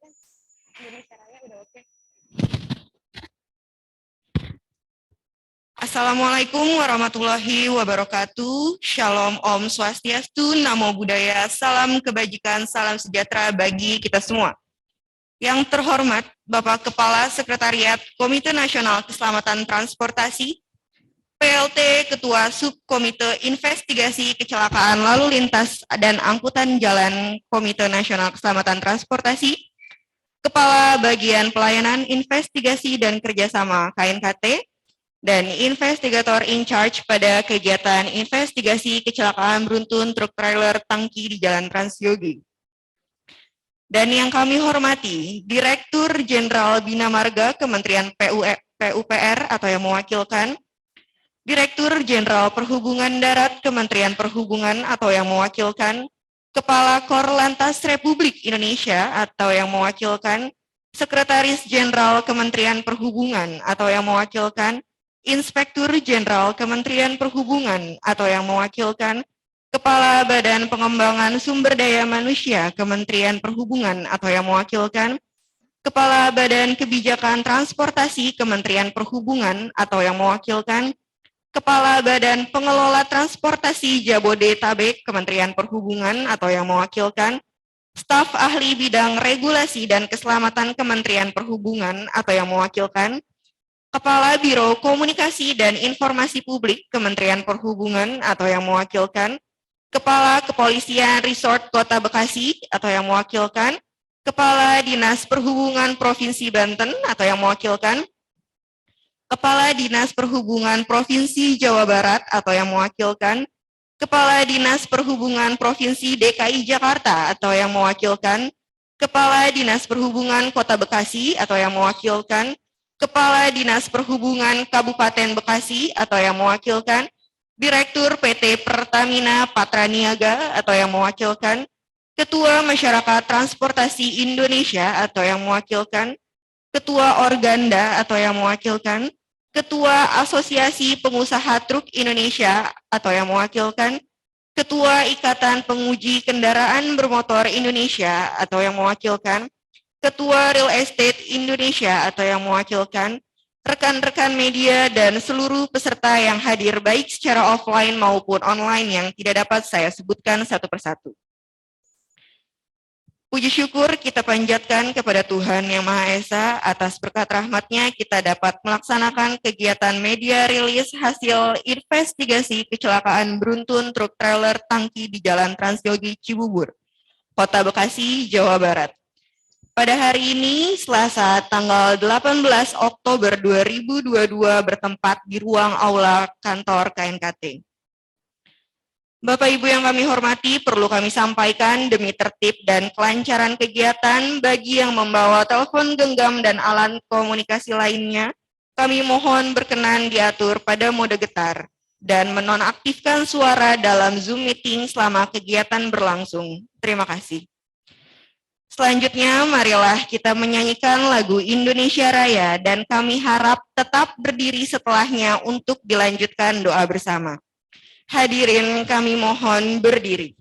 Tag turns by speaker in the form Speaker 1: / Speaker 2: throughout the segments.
Speaker 1: kan Indonesia Raya udah oke. Assalamualaikum warahmatullahi wabarakatuh. Shalom Om Swastiastu, Namo Buddhaya, salam kebajikan, salam sejahtera bagi kita semua. Yang terhormat Bapak Kepala Sekretariat Komite Nasional Keselamatan Transportasi, PLT Ketua Subkomite Investigasi Kecelakaan Lalu Lintas dan Angkutan Jalan Komite Nasional Keselamatan Transportasi, Kepala Bagian Pelayanan Investigasi dan Kerjasama KNKT, dan investigator in charge pada kegiatan investigasi kecelakaan beruntun truk trailer tangki di Jalan Transyogi. Dan yang kami hormati, Direktur Jenderal Bina Marga Kementerian PUPR atau yang mewakilkan, Direktur Jenderal Perhubungan Darat Kementerian Perhubungan atau yang mewakilkan, Kepala Korlantas Republik Indonesia atau yang mewakilkan, Sekretaris Jenderal Kementerian Perhubungan atau yang mewakilkan, Inspektur Jenderal Kementerian Perhubungan atau yang mewakilkan, Kepala Badan Pengembangan Sumber Daya Manusia Kementerian Perhubungan atau yang mewakilkan, Kepala Badan Kebijakan Transportasi Kementerian Perhubungan atau yang mewakilkan, Kepala Badan Pengelola Transportasi Jabodetabek Kementerian Perhubungan atau yang mewakilkan, Staf Ahli Bidang Regulasi dan Keselamatan Kementerian Perhubungan atau yang mewakilkan, Kepala Biro Komunikasi dan Informasi Publik Kementerian Perhubungan atau yang mewakilkan, Kepala Kepolisian Resort Kota Bekasi atau yang mewakilkan, Kepala Dinas Perhubungan Provinsi Banten atau yang mewakilkan, Kepala Dinas Perhubungan Provinsi Jawa Barat atau yang mewakilkan, Kepala Dinas Perhubungan Provinsi DKI Jakarta atau yang mewakilkan, Kepala Dinas Perhubungan Kota Bekasi atau yang mewakilkan, Kepala Dinas Perhubungan Kabupaten Bekasi atau yang mewakilkan, Direktur PT Pertamina Patraniaga atau yang mewakilkan, Ketua Masyarakat Transportasi Indonesia atau yang mewakilkan, Ketua Organda atau yang mewakilkan, Ketua Asosiasi Pengusaha Truk Indonesia atau yang mewakilkan, Ketua Ikatan Penguji Kendaraan Bermotor Indonesia atau yang mewakilkan, Ketua Real Estate Indonesia atau yang mewakilkan, rekan-rekan media dan seluruh peserta yang hadir baik secara offline maupun online yang tidak dapat saya sebutkan satu persatu. Puji syukur kita panjatkan kepada Tuhan Yang Maha Esa atas berkat rahmat-Nya kita dapat melaksanakan kegiatan media rilis hasil investigasi kecelakaan beruntun truk trailer tangki di Jalan Transyogi Cibubur, Kota Bekasi, Jawa Barat. Pada hari ini, Selasa tanggal 18 Oktober 2022 bertempat di ruang aula kantor KNKT. Bapak Ibu yang kami hormati, perlu kami sampaikan demi tertib dan kelancaran kegiatan bagi yang membawa telepon genggam dan alat komunikasi lainnya, kami mohon berkenan diatur pada mode getar dan menonaktifkan suara dalam Zoom meeting selama kegiatan berlangsung. Terima kasih. Selanjutnya, marilah kita menyanyikan lagu Indonesia Raya dan kami harap tetap berdiri setelahnya untuk dilanjutkan doa bersama. Hadirin kami mohon berdiri.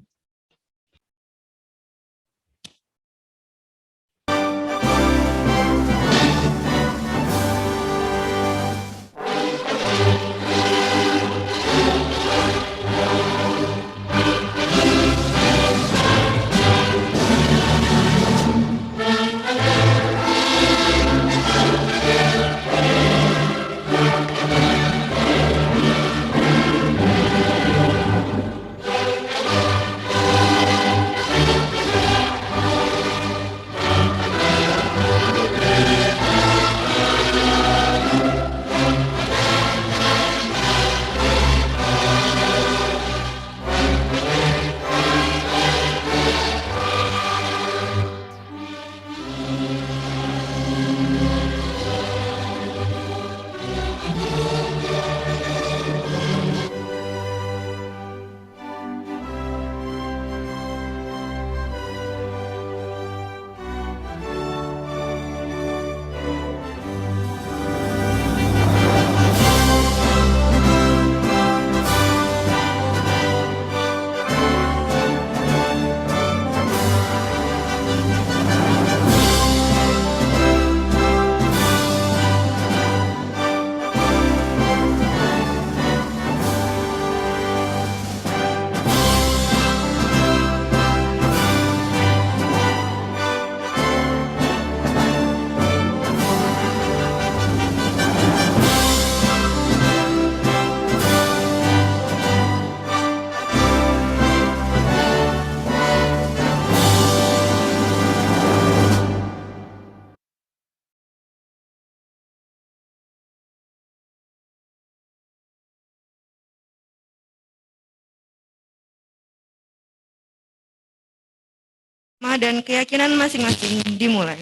Speaker 1: agama dan keyakinan masing-masing dimulai.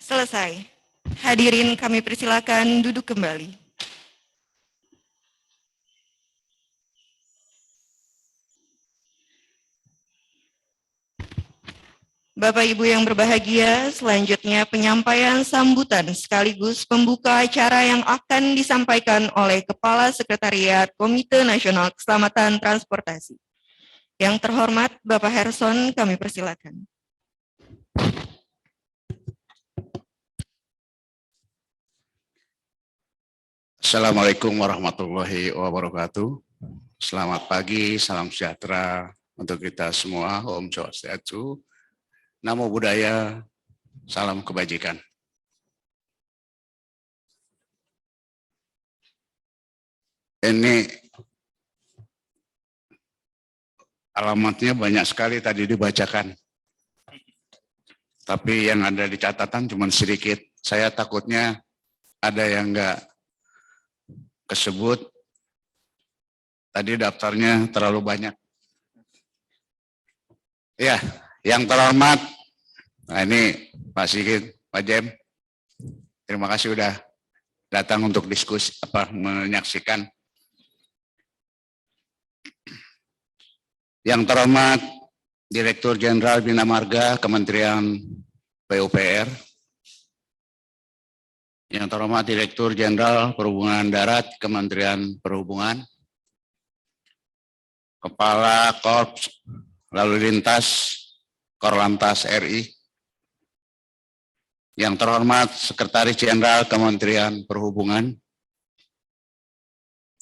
Speaker 1: Selesai. Hadirin kami persilakan duduk kembali. Bapak Ibu yang berbahagia, selanjutnya penyampaian sambutan sekaligus pembuka acara yang akan disampaikan oleh Kepala Sekretariat Komite Nasional Keselamatan Transportasi. Yang terhormat Bapak Herson, kami persilakan.
Speaker 2: Assalamualaikum warahmatullahi wabarakatuh. Selamat pagi, salam sejahtera untuk kita semua. Om Swastiastu, Namo Buddhaya, salam kebajikan. Ini alamatnya banyak sekali tadi dibacakan. Tapi yang ada di catatan cuma sedikit. Saya takutnya ada yang enggak kesebut. Tadi daftarnya terlalu banyak. Ya, yang terhormat, nah ini Pak Sigit, Pak Jem, terima kasih sudah datang untuk diskusi, menyaksikan. Yang terhormat Direktur Jenderal Bina Marga Kementerian PUPR, yang terhormat Direktur Jenderal Perhubungan Darat Kementerian Perhubungan, Kepala Korps Lalu Lintas Korlantas RI, yang terhormat Sekretaris Jenderal Kementerian Perhubungan,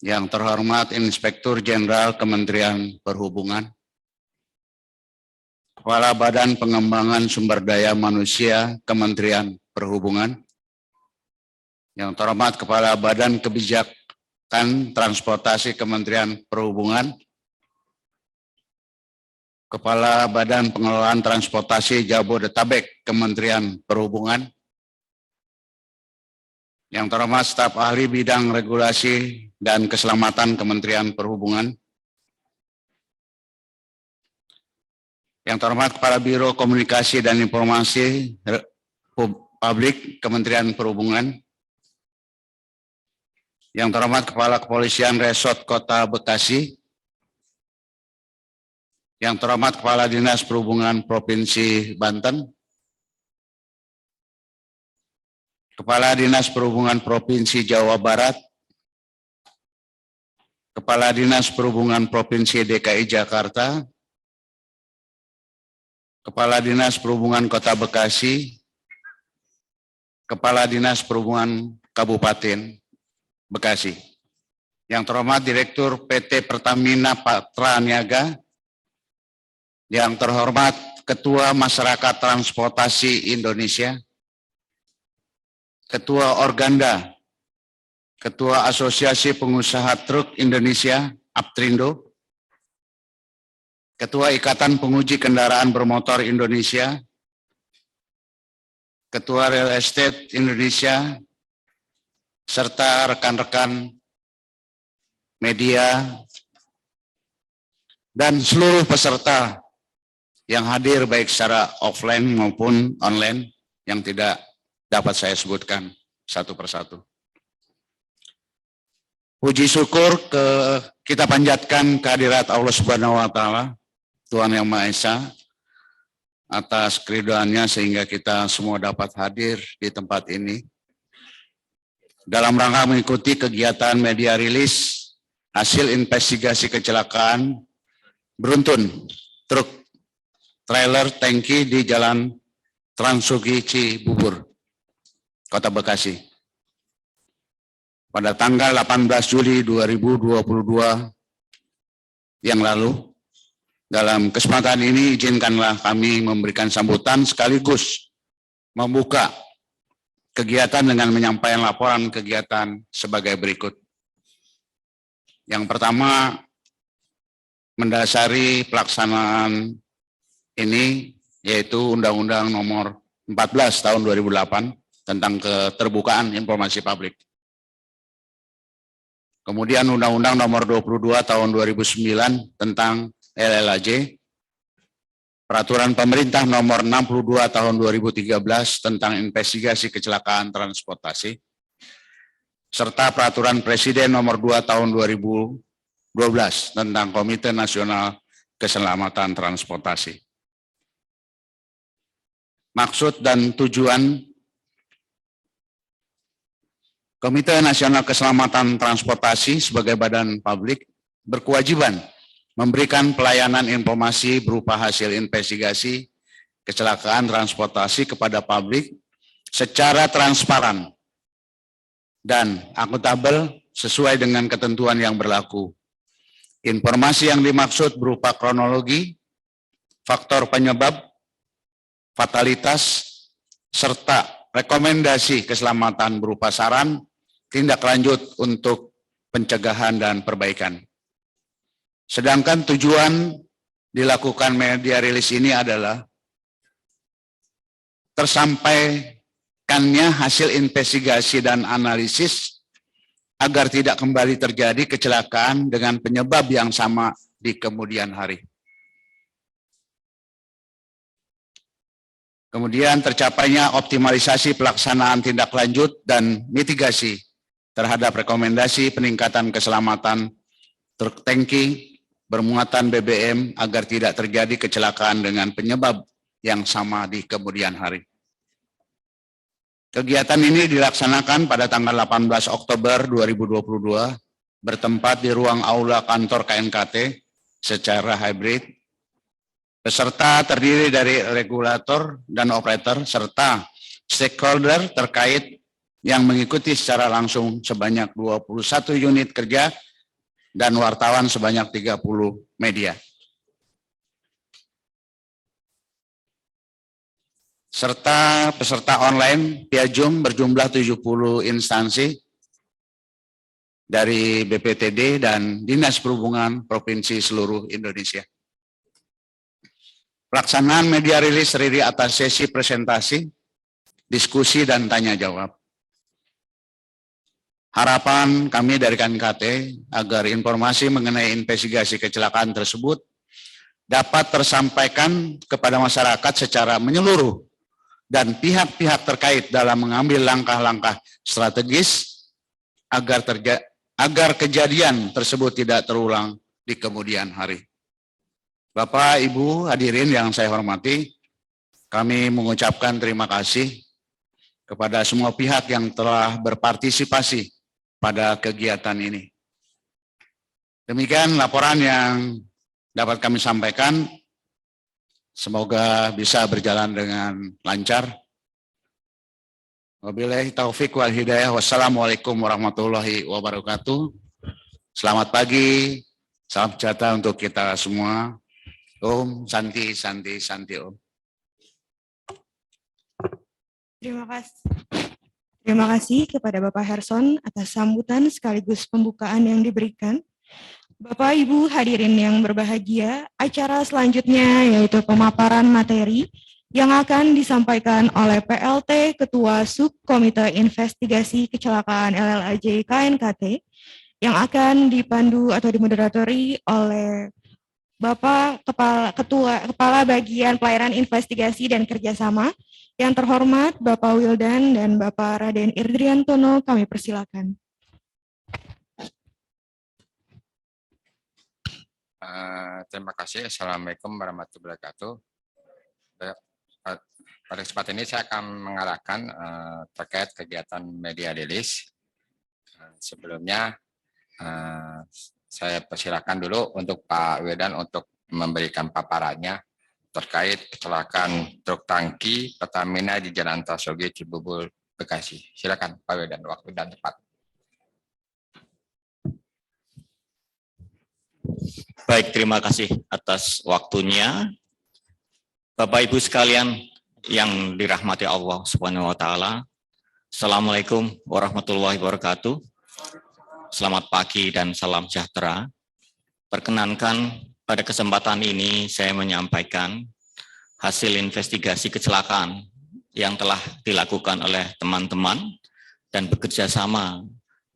Speaker 2: yang terhormat Inspektur Jenderal Kementerian Perhubungan, Kepala Badan Pengembangan Sumber Daya Manusia Kementerian Perhubungan, yang terhormat Kepala Badan Kebijakan Transportasi Kementerian Perhubungan, Kepala Badan Pengelolaan Transportasi Jabodetabek Kementerian Perhubungan, yang terhormat staf ahli bidang regulasi dan keselamatan Kementerian Perhubungan, yang terhormat Kepala Biro Komunikasi dan Informasi Publik Kementerian Perhubungan, yang terhormat Kepala Kepolisian Resort Kota Bekasi, yang terhormat Kepala Dinas Perhubungan Provinsi Banten, Kepala Dinas Perhubungan Provinsi Jawa Barat, Kepala Dinas Perhubungan Provinsi DKI Jakarta, Kepala Dinas Perhubungan Kota Bekasi, Kepala Dinas Perhubungan Kabupaten Bekasi, yang terhormat Direktur PT Pertamina Patra Niaga, yang terhormat Ketua Masyarakat Transportasi Indonesia, Ketua Organda, Ketua Asosiasi Pengusaha Truk Indonesia, APTRINDO, Ketua Ikatan Penguji Kendaraan Bermotor Indonesia, Ketua Real Estate Indonesia, serta rekan-rekan media dan seluruh peserta yang hadir baik secara offline maupun online yang tidak dapat saya sebutkan satu persatu. Puji syukur kita panjatkan kehadirat Allah Subhanahu wa Ta'ala, Tuhan Yang Maha Esa, atas keridoannya sehingga kita semua dapat hadir di tempat ini dalam rangka mengikuti kegiatan media rilis hasil investigasi kecelakaan beruntun truk trailer tangki di Jalan Transugi Cibubur, Kota Bekasi, pada tanggal 18 Juli 2022 yang lalu. Dalam kesempatan ini izinkanlah kami memberikan sambutan sekaligus membuka kegiatan dengan menyampaikan laporan kegiatan sebagai berikut. Yang pertama, mendasari pelaksanaan ini yaitu Undang-Undang Nomor 14 Tahun 2008 tentang keterbukaan informasi publik. Kemudian Undang-Undang Nomor 22 Tahun 2009 tentang LLAJ, Peraturan Pemerintah Nomor 62 Tahun 2013 tentang investigasi kecelakaan transportasi, serta Peraturan Presiden Nomor 2 Tahun 2012 tentang Komite Nasional Keselamatan Transportasi. Maksud dan tujuan Komite Nasional Keselamatan Transportasi sebagai badan publik berkewajiban memberikan pelayanan informasi berupa hasil investigasi kecelakaan transportasi kepada publik secara transparan dan akuntabel sesuai dengan ketentuan yang berlaku. Informasi yang dimaksud berupa kronologi, faktor penyebab, fatalitas, serta rekomendasi keselamatan berupa saran, tindak lanjut untuk pencegahan dan perbaikan. Sedangkan tujuan dilakukan media rilis ini adalah tersampaikannya hasil investigasi dan analisis agar tidak kembali terjadi kecelakaan dengan penyebab yang sama di kemudian hari. Kemudian tercapainya optimalisasi pelaksanaan tindak lanjut dan mitigasi terhadap rekomendasi peningkatan keselamatan truk tangki bermuatan BBM agar tidak terjadi kecelakaan dengan penyebab yang sama di kemudian hari. Kegiatan ini dilaksanakan pada tanggal 18 Oktober 2022 bertempat di ruang aula kantor KNKT secara hybrid. Peserta terdiri dari regulator dan operator serta stakeholder terkait yang mengikuti secara langsung sebanyak 21 unit kerja dan wartawan sebanyak 30 media. Serta peserta online via Zoom berjumlah 70 instansi dari BPTD dan Dinas Perhubungan Provinsi seluruh Indonesia. Pelaksanaan media rilis terdiri atas sesi presentasi, diskusi, dan tanya jawab. Harapan kami dari KNKT agar informasi mengenai investigasi kecelakaan tersebut dapat tersampaikan kepada masyarakat secara menyeluruh dan pihak-pihak terkait dalam mengambil langkah-langkah strategis agar kejadian tersebut tidak terulang di kemudian hari. Bapak, Ibu, hadirin yang saya hormati, kami mengucapkan terima kasih kepada semua pihak yang telah berpartisipasi pada kegiatan ini. Demikian laporan yang dapat kami sampaikan. Semoga bisa berjalan dengan lancar. Wabillahi taufiq wal hidayah. Wassalamualaikum warahmatullahi wabarakatuh. Selamat pagi, salam sejahtera untuk kita semua. Om Santi Santi Santi Om.
Speaker 1: Terima kasih kepada Bapak Herson atas sambutan sekaligus pembukaan yang diberikan. Bapak Ibu hadirin yang berbahagia, acara selanjutnya yaitu pemaparan materi yang akan disampaikan oleh PLT Ketua Subkomite Investigasi Kecelakaan LLAJ KNKT yang akan dipandu atau dimoderatori oleh Bapak Kepala Bagian Pelayanan Investigasi dan Kerjasama, yang terhormat Bapak Wildan dan Bapak Raden Irdriantono, kami persilakan.
Speaker 3: Terima kasih. Assalamualaikum warahmatullahi wabarakatuh. Pada kesempatan ini saya akan mengarahkan terkait kegiatan media rilis. Sebelumnya saya persilakan dulu untuk Pak Wildan untuk memberikan paparannya terkait kecelakaan truk tangki Pertamina di Jalan Trasogi Cibubur, Bekasi. Silakan Pak Wildan, waktu dan tempat.
Speaker 4: Baik, terima kasih atas waktunya. Bapak Ibu sekalian yang dirahmati Allah Subhanahu wa taala. Assalamualaikum warahmatullahi wabarakatuh. Selamat pagi dan salam sejahtera. Perkenankan pada kesempatan ini saya menyampaikan hasil investigasi kecelakaan yang telah dilakukan oleh teman-teman dan bekerja sama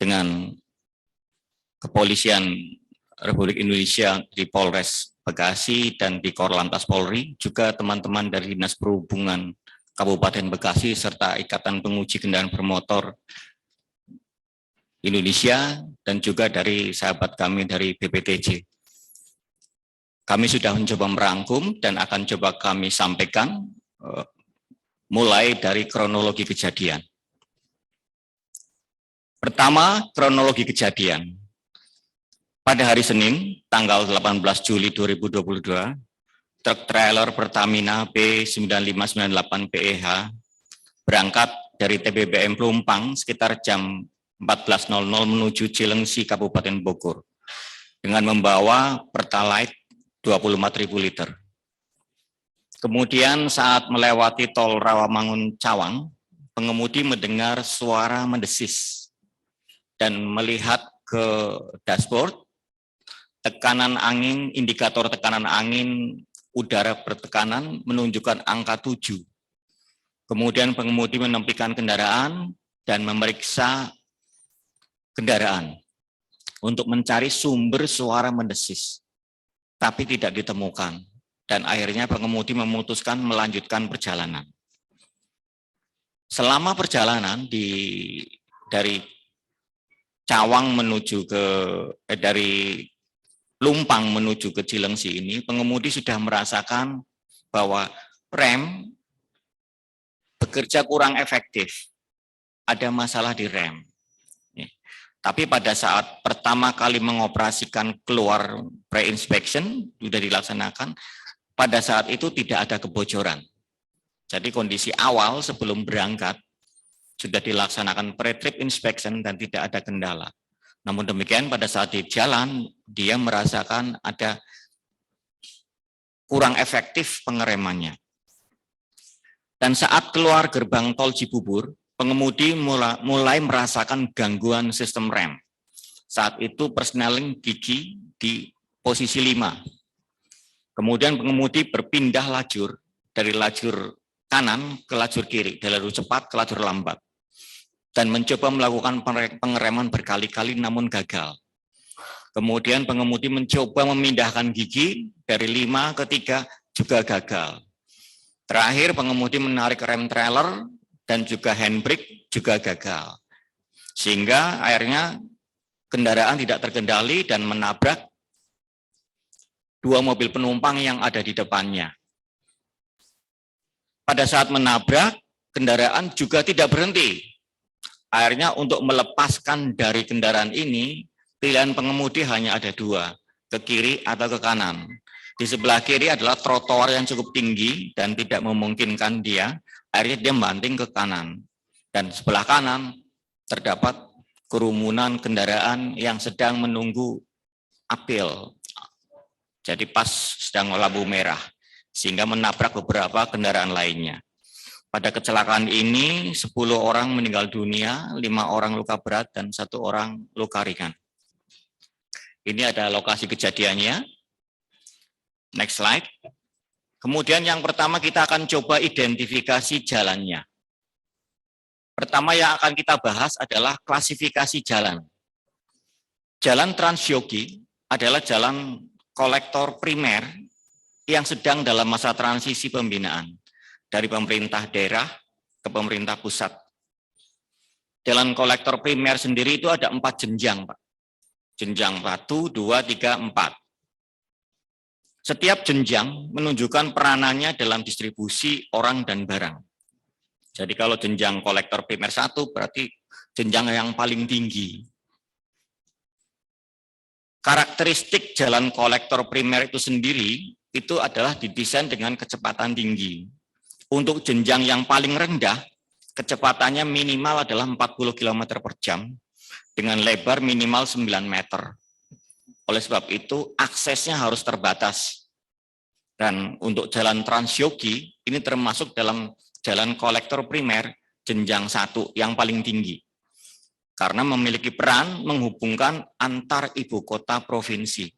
Speaker 4: dengan Kepolisian Republik Indonesia di Polres Bekasi dan di Korlantas Polri, juga teman-teman dari Dinas Perhubungan Kabupaten Bekasi serta Ikatan Penguji Kendaraan Bermotor Indonesia dan juga dari sahabat kami dari BPTJ. Kami sudah mencoba merangkum dan akan coba kami sampaikan mulai dari kronologi kejadian. Pertama, kronologi kejadian. Pada hari Senin, tanggal 18 Juli 2022, truk trailer Pertamina B9598 PEH berangkat dari TBBM Pelumpang sekitar jam 14.00 menuju Cilengsi, Kabupaten Bogor, dengan membawa Pertalite 25.000 liter. Kemudian saat melewati tol Rawamangun Cawang, pengemudi mendengar suara mendesis dan melihat ke dashboard, tekanan angin, indikator tekanan angin udara bertekanan menunjukkan angka 7. Kemudian pengemudi menepikan kendaraan dan memeriksa kendaraan untuk mencari sumber suara mendesis, tapi tidak ditemukan. Dan akhirnya pengemudi memutuskan melanjutkan perjalanan. Selama perjalanan dari Cawang menuju dari Lumpang menuju ke Cilengsi ini, pengemudi sudah merasakan bahwa rem bekerja kurang efektif. Ada masalah di rem. Tapi pada saat pertama kali mengoperasikan keluar pre-inspection, sudah dilaksanakan, pada saat itu tidak ada kebocoran. Jadi kondisi awal sebelum berangkat sudah dilaksanakan pre-trip inspection dan tidak ada kendala. Namun demikian pada saat di jalan dia merasakan ada kurang efektif pengeremannya. Dan saat keluar gerbang tol Cibubur, pengemudi mulai merasakan gangguan sistem rem. Saat itu persneling gigi di posisi 5. Kemudian pengemudi berpindah lajur dari lajur kanan ke lajur kiri, dari lajur cepat ke lajur lambat. Dan mencoba melakukan pengereman berkali-kali namun gagal. Kemudian pengemudi mencoba memindahkan gigi dari 5 ke 3 juga gagal. Terakhir pengemudi menarik rem trailer dan juga handbrake juga gagal. Sehingga akhirnya kendaraan tidak terkendali dan menabrak 2 mobil penumpang yang ada di depannya. Pada saat menabrak, kendaraan juga tidak berhenti. Akhirnya untuk melepaskan dari kendaraan ini, pilihan pengemudi hanya ada 2, ke kiri atau ke kanan. Di sebelah kiri adalah trotoar yang cukup tinggi dan tidak memungkinkan dia, akhirnya dia membanting ke kanan. Dan sebelah kanan terdapat kerumunan kendaraan yang sedang menunggu apel. Jadi pas sedang lampu merah, sehingga menabrak beberapa kendaraan lainnya. Pada kecelakaan ini 10 orang meninggal dunia, 5 orang luka berat dan 1 orang luka ringan. Ini ada lokasi kejadiannya. Next slide. Kemudian yang pertama kita akan coba identifikasi jalannya. Pertama yang akan kita bahas adalah klasifikasi jalan. Jalan Transyogi adalah jalan kolektor primer yang sedang dalam masa transisi pembinaan dari pemerintah daerah ke pemerintah pusat. Jalan kolektor primer sendiri itu ada 4 jenjang, Pak. Jenjang 1, 2, 3, 4. Setiap jenjang menunjukkan peranannya dalam distribusi orang dan barang. Jadi kalau jenjang kolektor primer 1 berarti jenjang yang paling tinggi. Karakteristik jalan kolektor primer itu sendiri itu adalah didesain dengan kecepatan tinggi. Untuk jenjang yang paling rendah, kecepatannya minimal adalah 40 km per jam dengan lebar minimal 9 meter. Oleh sebab itu, aksesnya harus terbatas. Dan untuk jalan Transyogi, ini termasuk dalam jalan kolektor primer jenjang 1 yang paling tinggi. Karena memiliki peran menghubungkan antar ibu kota provinsi.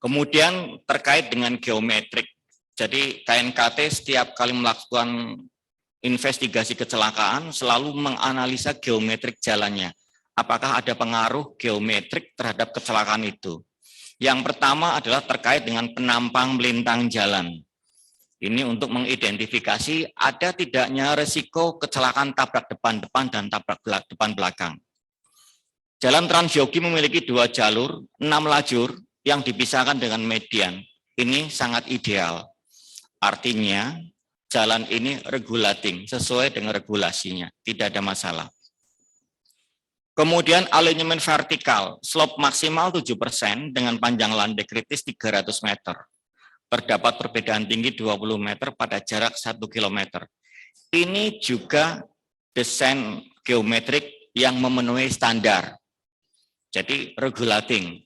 Speaker 4: Kemudian terkait dengan geometrik. Jadi KNKT setiap kali melakukan investigasi kecelakaan selalu menganalisa geometrik jalannya. apakah ada pengaruh geometrik terhadap kecelakaan itu. Yang pertama adalah terkait dengan penampang melintang jalan. Ini untuk mengidentifikasi ada tidaknya risiko kecelakaan tabrak depan-depan dan tabrak depan belakang. Jalan Transyogi memiliki 2 jalur, 6 lajur yang dipisahkan dengan median. Ini sangat ideal. Artinya jalan ini regulating, sesuai dengan regulasinya, tidak ada masalah. Kemudian alignment vertikal, slope maksimal 7% dengan panjang landai kritis 300 meter. Terdapat perbedaan tinggi 20 meter pada jarak 1 km. Ini juga desain geometrik yang memenuhi standar. Jadi regulating.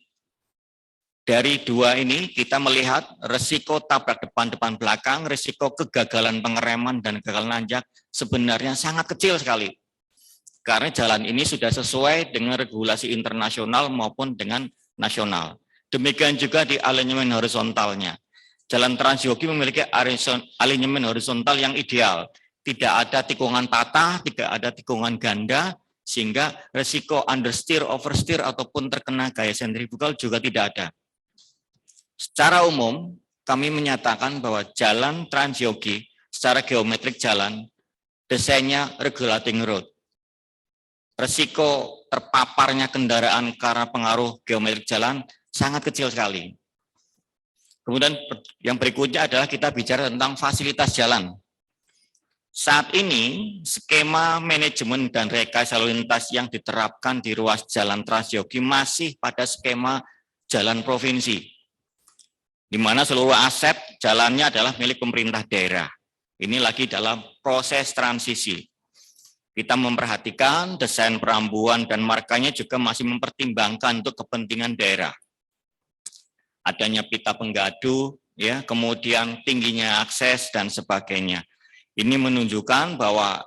Speaker 4: Dari 2 ini kita melihat risiko tabrak depan belakang, risiko kegagalan pengereman dan gagal nanjak sebenarnya sangat kecil sekali. Karena jalan ini sudah sesuai dengan regulasi internasional maupun dengan nasional. Demikian juga di alignment horizontalnya. Jalan Transyogi memiliki alignment horizontal yang ideal. Tidak ada tikungan patah, tidak ada tikungan ganda, sehingga risiko understeer, oversteer, ataupun terkena gaya sentrifugal juga tidak ada. Secara umum, kami menyatakan bahwa jalan Transyogi secara geometrik jalan, desainnya regulating road. Risiko terpaparnya kendaraan karena pengaruh geometrik jalan sangat kecil sekali. Kemudian yang berikutnya adalah kita bicara tentang fasilitas jalan. Saat ini, skema manajemen dan rekayasa lalu lintas yang diterapkan di ruas jalan Transyogi masih pada skema jalan provinsi, di mana seluruh aset jalannya adalah milik pemerintah daerah. Ini lagi dalam proses transisi. Kita memperhatikan desain perambuan dan markanya juga masih mempertimbangkan untuk kepentingan daerah. Adanya pita penggadu, ya, kemudian tingginya akses dan sebagainya. Ini menunjukkan bahwa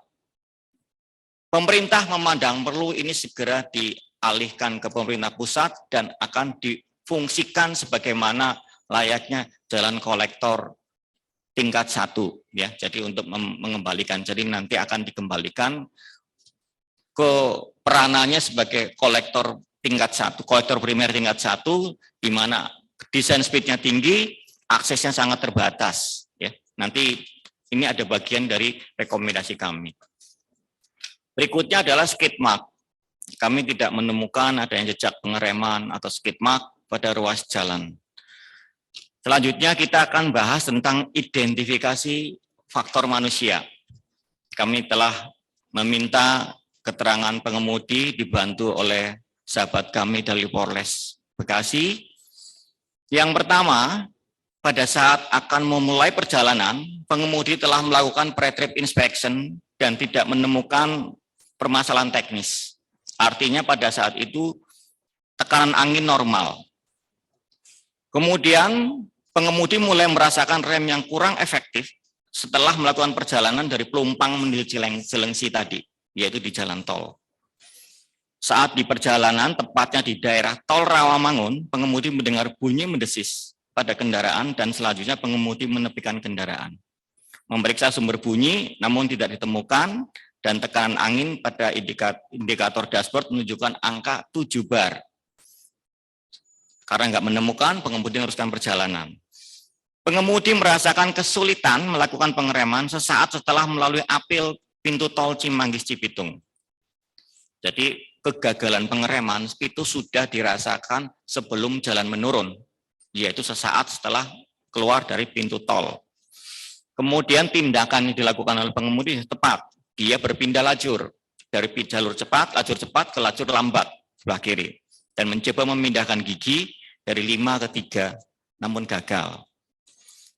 Speaker 4: pemerintah memandang perlu ini segera dialihkan ke pemerintah pusat dan akan difungsikan sebagaimana layaknya jalan kolektor tingkat 1, ya. Jadi untuk mengembalikan, jadi nanti akan dikembalikan ke peranannya sebagai kolektor tingkat 1, kolektor primer tingkat 1, di mana desain speednya tinggi, aksesnya sangat terbatas, ya. Nanti ini ada bagian dari rekomendasi kami. Berikutnya adalah skid mark. Kami tidak menemukan adanya jejak pengereman atau skid mark pada ruas jalan. Selanjutnya kita akan bahas tentang identifikasi faktor manusia. Kami telah meminta keterangan pengemudi dibantu oleh sahabat kami dari Polres Bekasi. Yang pertama, pada saat akan memulai perjalanan, pengemudi telah melakukan pre-trip inspection dan tidak menemukan permasalahan teknis. Artinya pada saat itu tekanan angin normal. Kemudian pengemudi mulai merasakan rem yang kurang efektif setelah melakukan perjalanan dari Pelumpang menuju Cilengsi tadi, yaitu di jalan tol. Saat di perjalanan, tepatnya di daerah tol Rawamangun, pengemudi mendengar bunyi mendesis pada kendaraan dan selanjutnya pengemudi menepikan kendaraan. Memeriksa sumber bunyi namun tidak ditemukan dan tekanan angin pada indikator dashboard menunjukkan angka 7 bar. Karena nggak menemukan, pengemudi meneruskan perjalanan. Pengemudi merasakan kesulitan melakukan pengereman sesaat setelah melalui apil pintu tol Cimanggis Cibitung. Jadi kegagalan pengereman itu sudah dirasakan sebelum jalan menurun, yaitu sesaat setelah keluar dari pintu tol. Kemudian tindakan yang dilakukan oleh pengemudi tepat, dia berpindah lajur dari jalur cepat ke lajur lambat sebelah kiri dan mencoba memindahkan gigi dari 5 ke 3, namun gagal.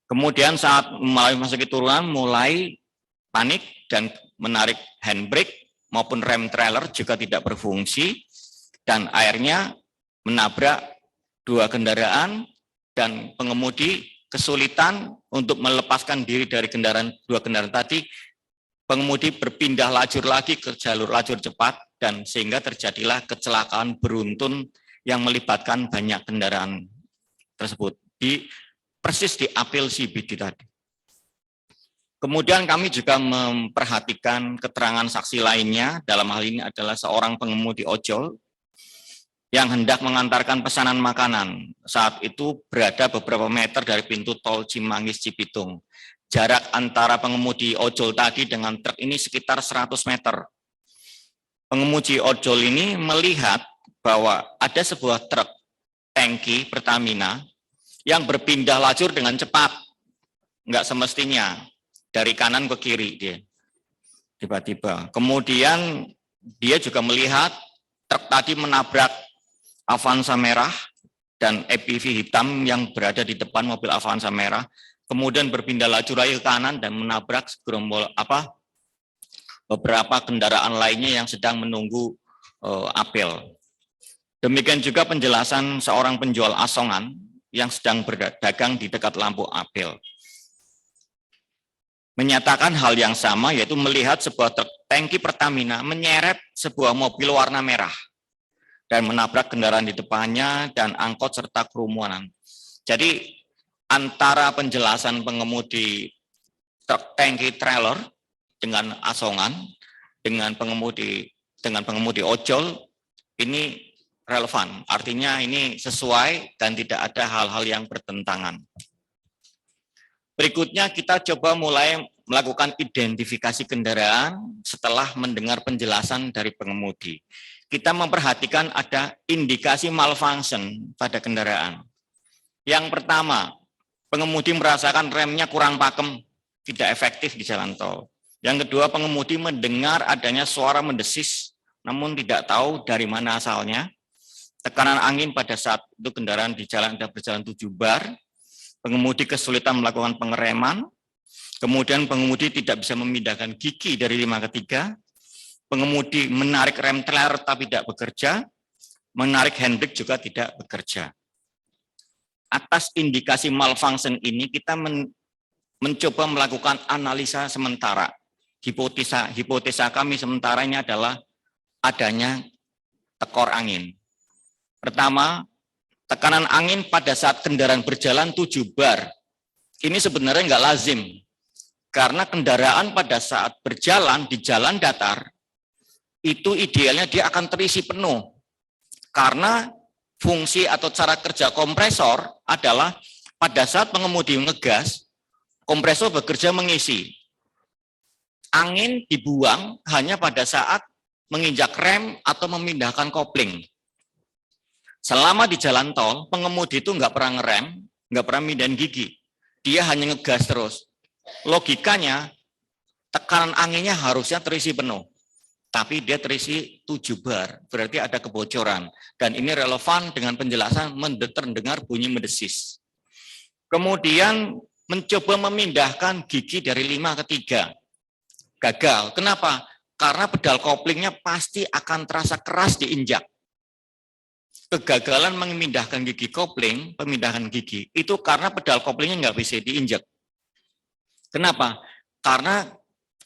Speaker 4: Kemudian saat memasuki turunan mulai panik dan menarik handbrake maupun rem trailer juga tidak berfungsi dan akhirnya menabrak 2 kendaraan dan pengemudi kesulitan untuk melepaskan diri dari 2 kendaraan tadi. Pengemudi berpindah lajur lagi ke lajur cepat dan sehingga terjadilah kecelakaan beruntun yang melibatkan banyak kendaraan tersebut persis di apil CBD tadi. Kemudian kami juga memperhatikan keterangan saksi lainnya, dalam hal ini adalah seorang pengemudi ojol yang hendak mengantarkan pesanan makanan. Saat itu berada beberapa meter dari pintu tol Cimanggis Cibitung. Jarak antara pengemudi ojol tadi dengan truk ini sekitar 100 meter. Pengemudi ojol ini melihat bahwa ada sebuah truk tangki Pertamina yang berpindah lajur dengan cepat. Enggak semestinya, dari kanan ke kiri dia. Tiba-tiba. Kemudian dia juga melihat truk tadi menabrak Avanza merah dan EPV hitam yang berada di depan mobil Avanza merah, kemudian berpindah lajur lagi ke kanan dan menabrak beberapa kendaraan lainnya yang sedang menunggu apel. Demikian juga penjelasan seorang penjual asongan yang sedang berdagang di dekat lampu apel. Menyatakan hal yang sama, yaitu melihat sebuah truk tangki Pertamina menyeret sebuah mobil warna merah dan menabrak kendaraan di depannya dan angkot serta kerumunan. Jadi antara penjelasan pengemudi truk tangki trailer dengan asongan dengan pengemudi ojol ini relevan. Artinya ini sesuai dan tidak ada hal-hal yang bertentangan. Berikutnya kita coba mulai melakukan identifikasi kendaraan setelah mendengar penjelasan dari pengemudi. Kita memperhatikan ada indikasi malfunction pada kendaraan. Yang pertama, pengemudi merasakan remnya kurang pakem, tidak efektif di jalan tol. Yang kedua, pengemudi mendengar adanya suara mendesis, namun tidak tahu dari mana asalnya. Tekanan angin pada saat itu kendaraan di jalan ada berjalan 7 bar. Pengemudi kesulitan melakukan pengereman. Kemudian pengemudi tidak bisa memindahkan gigi dari 5 ke 3. Pengemudi menarik rem trailer tapi tidak bekerja, menarik handbrake juga tidak bekerja. Atas indikasi malfunction ini kita mencoba melakukan analisa sementara. Hipotesa kami sementara ini adalah adanya tekor angin. Pertama, tekanan angin pada saat kendaraan berjalan 7 bar. Ini sebenarnya enggak lazim. Karena kendaraan pada saat berjalan di jalan datar, itu idealnya dia akan terisi penuh. Karena fungsi atau cara kerja kompresor adalah pada saat pengemudi ngegas, kompresor bekerja mengisi. Angin dibuang hanya pada saat menginjak rem atau memindahkan kopling. Selama di jalan tol, pengemudi itu nggak pernah ngerem, nggak pernah mindahin gigi. Dia hanya ngegas terus. Logikanya, tekanan anginnya harusnya terisi penuh. Tapi dia terisi 7 bar, berarti ada kebocoran. Dan ini relevan dengan penjelasan terdengar bunyi mendesis. Kemudian mencoba memindahkan gigi dari 5 ke 3. Gagal. Kenapa? Karena pedal koplingnya pasti akan terasa keras diinjak. Kegagalan memindahkan gigi kopling, pemindahan gigi, itu karena pedal koplingnya nggak bisa diinjak. Kenapa? Karena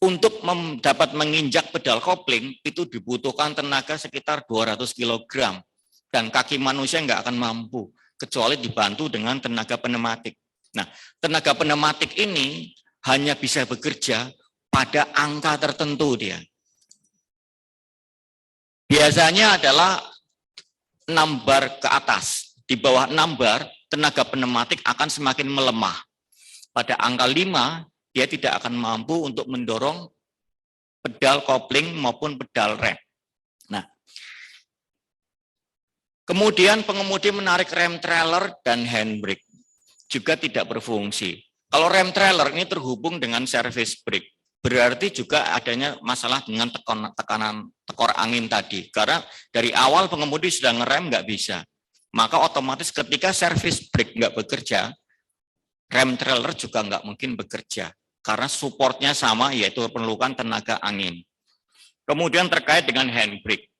Speaker 4: untuk dapat menginjak pedal kopling itu dibutuhkan tenaga sekitar 200 kg dan kaki manusia nggak akan mampu kecuali dibantu dengan tenaga pneumatik. Nah, tenaga pneumatik ini hanya bisa bekerja pada angka tertentu dia. Biasanya adalah 6 bar ke atas. Di bawah 6 bar, tenaga pneumatik akan semakin melemah. Pada angka 5, dia tidak akan mampu untuk mendorong pedal kopling maupun pedal rem. Nah, kemudian pengemudi menarik rem trailer dan handbrake juga tidak berfungsi. Kalau rem trailer ini terhubung dengan service brake, berarti juga adanya masalah dengan tekanan tekor angin tadi. Karena dari awal pengemudi sudah ngerem nggak bisa. Maka otomatis ketika service brake nggak bekerja, rem trailer juga nggak mungkin bekerja. Karena supportnya sama, yaitu perlukan tenaga angin. Kemudian terkait dengan handbrake.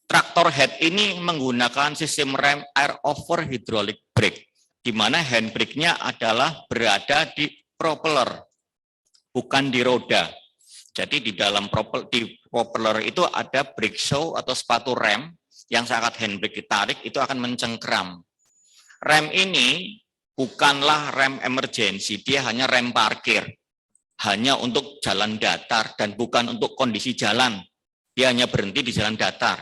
Speaker 4: Traktor head ini menggunakan sistem rem air over hydraulic brake, di mana handbrake-nya adalah berada di propeller, bukan di roda. Jadi di dalam propeller itu ada brake shoe atau sepatu rem yang saat handbrake ditarik itu akan mencengkeram. Rem ini bukanlah rem emergency, dia hanya rem parkir. hanya untuk jalan datar dan bukan untuk kondisi jalan. Dia hanya berhenti di jalan datar.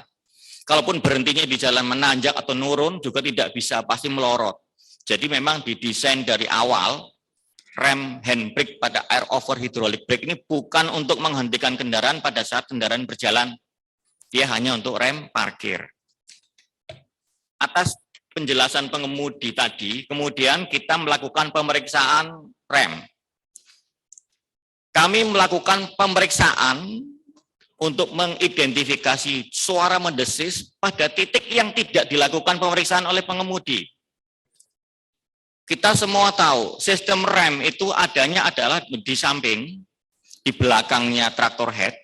Speaker 4: Kalaupun berhentinya di jalan menanjak atau nurun juga tidak bisa, pasti melorot. Jadi memang didesain dari awal rem handbrake pada air over hydraulic brake ini bukan untuk menghentikan kendaraan pada saat kendaraan berjalan. Dia hanya untuk rem parkir. Atas penjelasan pengemudi tadi, kemudian kita melakukan pemeriksaan rem. Kami melakukan pemeriksaan untuk mengidentifikasi suara mendesis pada titik yang tidak dilakukan pemeriksaan oleh pengemudi. Kita semua tahu sistem rem itu adanya adalah di samping, di belakangnya traktor head,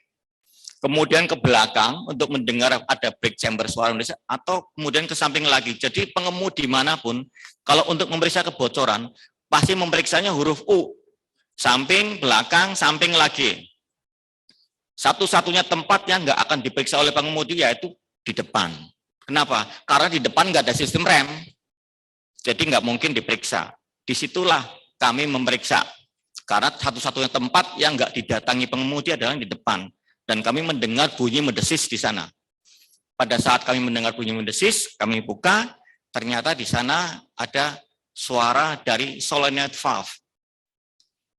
Speaker 4: kemudian ke belakang untuk mendengar ada brake chamber suara mendesis, atau kemudian ke samping lagi. Jadi pengemudi manapun, kalau untuk memeriksa kebocoran, pasti memeriksanya huruf U. Samping, belakang, samping lagi. Satu-satunya tempat yang nggak akan diperiksa oleh pengemudi yaitu di depan. Kenapa? Karena di depan nggak ada sistem rem. Jadi nggak mungkin diperiksa. Disitulah kami memeriksa. Karena satu-satunya tempat yang nggak didatangi pengemudi adalah di depan. Dan kami mendengar bunyi mendesis di sana. Pada saat kami mendengar bunyi mendesis, kami buka, ternyata di sana ada suara dari solenoid valve.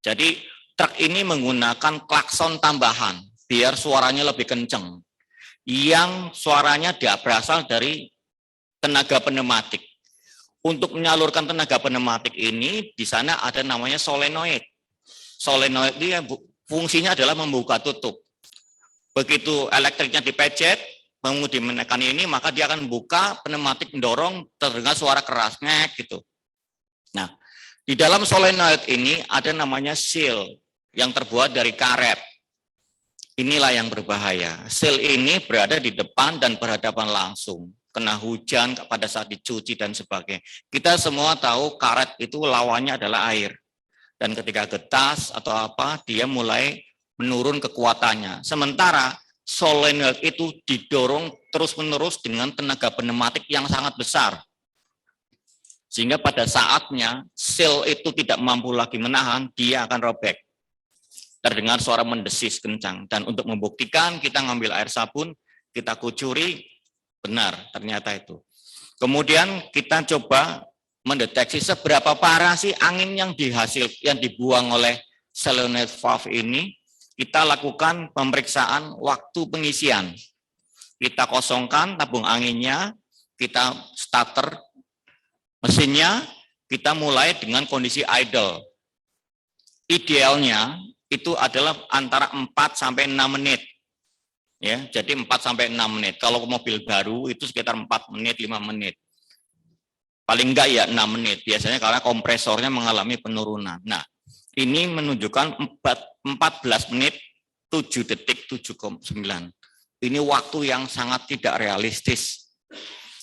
Speaker 4: Jadi truk ini menggunakan klakson tambahan biar suaranya lebih kencang. Yang suaranya berasal dari tenaga pneumatik. Untuk menyalurkan tenaga pneumatik ini di sana ada namanya solenoid. Solenoid ini fungsinya adalah membuka tutup. Begitu elektriknya dipecet, pengemudi menekan ini maka dia akan buka, pneumatik mendorong, terdengar suara keras ngek gitu. Nah, di dalam solenoid ini ada namanya seal yang terbuat dari karet. Inilah yang berbahaya. Seal ini berada di depan dan berhadapan langsung. Kena hujan pada saat dicuci dan sebagainya. Kita semua tahu karet itu lawannya adalah air. Dan ketika getas atau apa, dia mulai menurun kekuatannya. Sementara solenoid itu didorong terus-menerus dengan tenaga pneumatik yang sangat besar. Sehingga pada saatnya seal itu tidak mampu lagi menahan, dia akan robek. Terdengar suara mendesis kencang. Dan untuk membuktikan kita ngambil air sabun, kita kucuri, benar ternyata itu. Kemudian kita coba mendeteksi seberapa parah sih angin yang dibuang oleh solenoid valve ini. Kita lakukan pemeriksaan waktu pengisian. Kita kosongkan tabung anginnya, kita starter mesinnya, kita mulai dengan kondisi idle. Idealnya itu adalah antara 4 sampai 6 menit. Ya, jadi 4 sampai 6 menit. Kalau mobil baru itu sekitar 4 menit, 5 menit. Paling enggak ya 6 menit. Biasanya karena kompresornya mengalami penurunan. Nah, ini menunjukkan 14 menit 7 detik 7,9. Ini waktu yang sangat tidak realistis.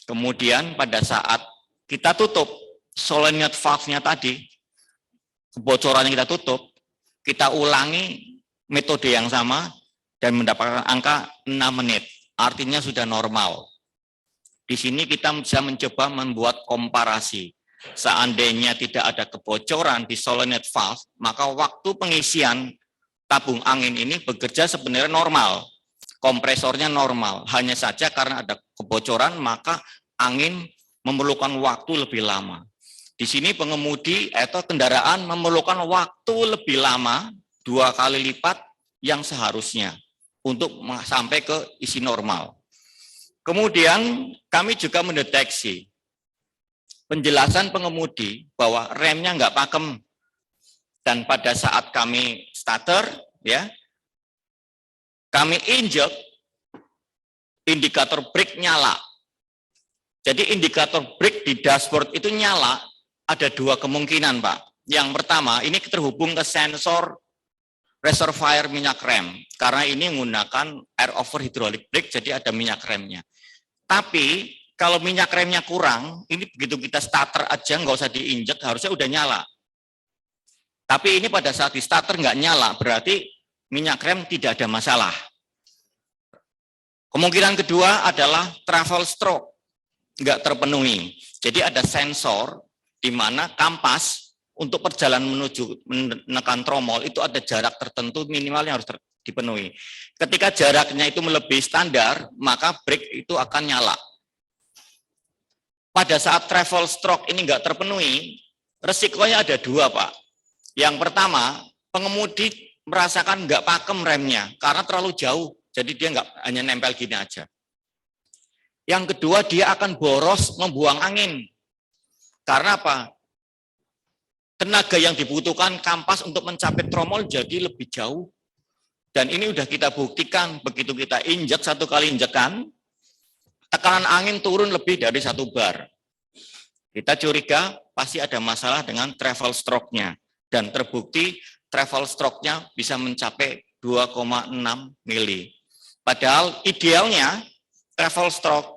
Speaker 4: Kemudian pada saat kita tutup solenoid valve-nya tadi, kebocorannya kita tutup, kita ulangi metode yang sama dan mendapatkan angka 6 menit. Artinya sudah normal. Di sini kita bisa mencoba membuat komparasi. Seandainya tidak ada kebocoran di solenoid valve, maka waktu pengisian tabung angin ini bekerja sebenarnya normal. Kompresornya normal. Hanya saja karena ada kebocoran, maka angin memerlukan waktu lebih lama. Di sini pengemudi atau kendaraan memerlukan waktu lebih lama 2 kali lipat yang seharusnya untuk sampai ke isi normal. Kemudian kami juga mendeteksi penjelasan pengemudi bahwa remnya nggak pakem, dan pada saat kami starter, ya, kami injek, indikator brake nyala. Jadi indikator brake di dashboard itu nyala, ada 2 kemungkinan, Pak. Yang pertama, ini terhubung ke sensor reservoir minyak rem, karena ini menggunakan air over hydraulic brake, jadi ada minyak remnya. Tapi kalau minyak remnya kurang, ini begitu kita starter aja nggak usah diinjek, harusnya udah nyala. Tapi ini pada saat di starter nggak nyala, berarti minyak rem tidak ada masalah. Kemungkinan kedua adalah travel stroke, nggak terpenuhi. Jadi ada sensor di mana kampas untuk perjalanan menuju menekan tromol itu ada jarak tertentu minimal yang harus dipenuhi. Ketika jaraknya itu melebihi standar, maka brake itu akan nyala. Pada saat travel stroke ini nggak terpenuhi, resikonya ada dua, Pak. Yang pertama, pengemudi merasakan nggak pakem remnya karena terlalu jauh, jadi dia nggak hanya nempel gini aja. Yang kedua, dia akan boros membuang angin. Karena apa? Tenaga yang dibutuhkan kampas untuk mencapai tromol jadi lebih jauh. Dan ini udah kita buktikan, begitu kita injek satu kali injekan, tekanan angin turun lebih dari 1 bar. Kita curiga pasti ada masalah dengan travel stroke-nya. Dan terbukti travel stroke-nya bisa mencapai 2,6 mili. Padahal idealnya travel stroke,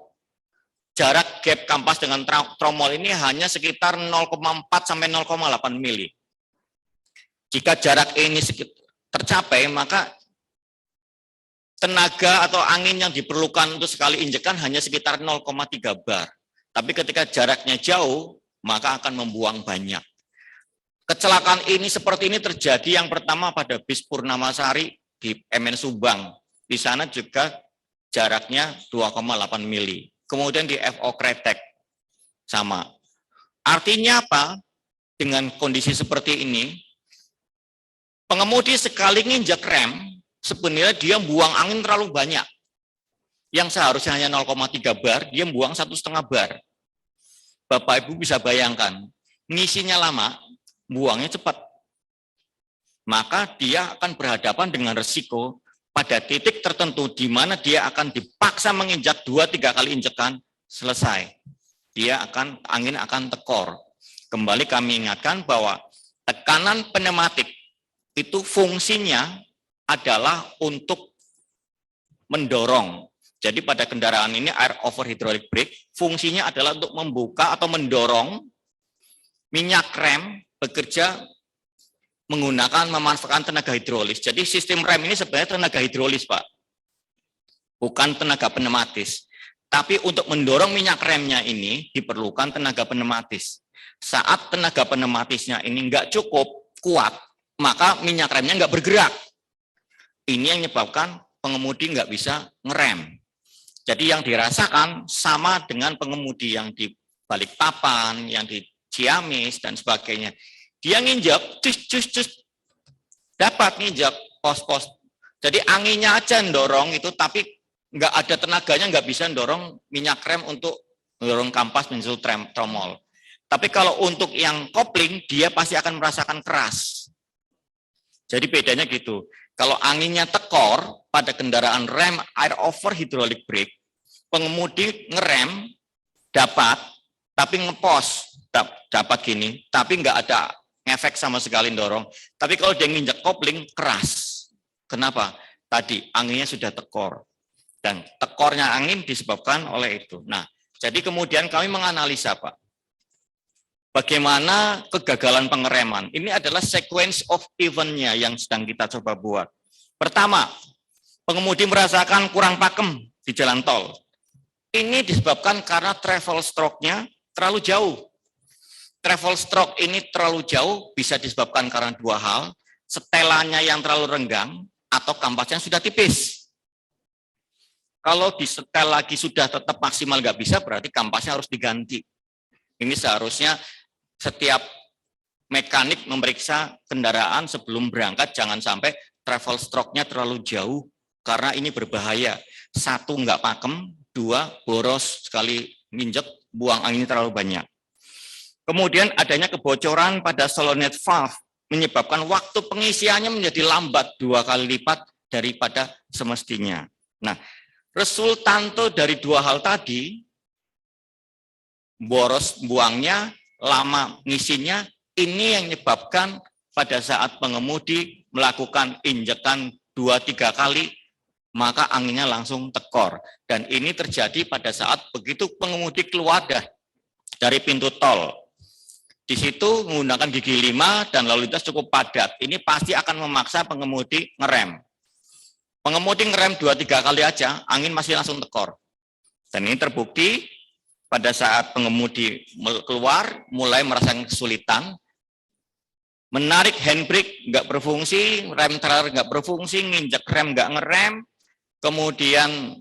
Speaker 4: jarak gap kampas dengan tromol ini hanya sekitar 0,4 sampai 0,8 mili. Jika jarak ini tercapai, maka tenaga atau angin yang diperlukan untuk sekali injekan hanya sekitar 0,3 bar. Tapi ketika jaraknya jauh, maka akan membuang banyak. Kecelakaan ini seperti ini terjadi yang pertama pada bis Purnamasari di MN Subang. Di sana juga jaraknya 2,8 mili. Kemudian di FO Kretek sama. Artinya apa? Dengan kondisi seperti ini, pengemudi sekali nginjak rem, sebenarnya dia buang angin terlalu banyak. Yang seharusnya hanya 0,3 bar, dia buang 1,5 bar. Bapak Ibu bisa bayangkan, ngisinya lama, buangnya cepat. Maka dia akan berhadapan dengan resiko pada titik tertentu di mana dia akan dipaksa menginjak 2-3 kali injekan, selesai. Angin akan tekor. Kembali kami ingatkan bahwa tekanan pneumatik itu fungsinya adalah untuk mendorong. Jadi pada kendaraan ini air over hydraulic brake fungsinya adalah untuk membuka atau mendorong minyak rem bekerja memanfaatkan tenaga hidrolis. Jadi sistem rem ini sebenarnya tenaga hidrolis, Pak. Bukan tenaga pneumatis. Tapi untuk mendorong minyak remnya ini diperlukan tenaga pneumatis. Saat tenaga pneumatisnya ini nggak cukup kuat, maka minyak remnya nggak bergerak. Ini yang menyebabkan pengemudi nggak bisa ngerem. Jadi yang dirasakan sama dengan pengemudi yang di Balikpapan, yang di Ciamis, dan sebagainya. Dia nginjak, cus, dapat nginjak pos-pos. Jadi anginnya aja mendorong itu, tapi nggak ada tenaganya, nggak bisa mendorong minyak rem untuk mendorong kampas menyusul tromol. Tapi kalau untuk yang kopling, dia pasti akan merasakan keras. Jadi bedanya gitu. Kalau anginnya tekor pada kendaraan rem air over hydraulic brake, pengemudi ngerem dapat, tapi ngepos dapat gini, tapi nggak ada efek sama sekali dorong. Tapi kalau dia nginjak kopling keras. Kenapa? Tadi anginnya sudah tekor. Dan tekornya angin disebabkan oleh itu. Nah, jadi kemudian kami menganalisa, Pak. Bagaimana kegagalan pengereman? Ini adalah sequence of event-nya yang sedang kita coba buat. Pertama, pengemudi merasakan kurang pakem di jalan tol. Ini disebabkan karena travel stroke-nya terlalu jauh. Travel stroke ini terlalu jauh bisa disebabkan karena dua hal, setelannya yang terlalu renggang atau kampasnya sudah tipis. Kalau disetel lagi sudah tetap maksimal nggak bisa, berarti kampasnya harus diganti. Ini seharusnya setiap mekanik memeriksa kendaraan sebelum berangkat, jangan sampai travel stroke-nya terlalu jauh, karena ini berbahaya. Satu, nggak pakem, dua, boros sekali nginjek, buang anginnya terlalu banyak. Kemudian adanya kebocoran pada solenoid valve, menyebabkan waktu pengisiannya menjadi lambat 2 kali lipat daripada semestinya. Nah, resultante dari dua hal tadi, boros buangnya, lama ngisinya, ini yang menyebabkan pada saat pengemudi melakukan injekan 2-3 kali, maka anginnya langsung tekor. Dan ini terjadi pada saat begitu pengemudi keluar dari pintu tol. Di situ menggunakan gigi 5 dan lalu lintas cukup padat. Ini pasti akan memaksa pengemudi ngerem. Pengemudi ngerem 2-3 kali aja, angin masih langsung tekor. Dan ini terbukti pada saat pengemudi keluar, mulai merasakan kesulitan, Menarik handbrake nggak berfungsi, rem trailer nggak berfungsi, nginjek rem nggak ngerem, kemudian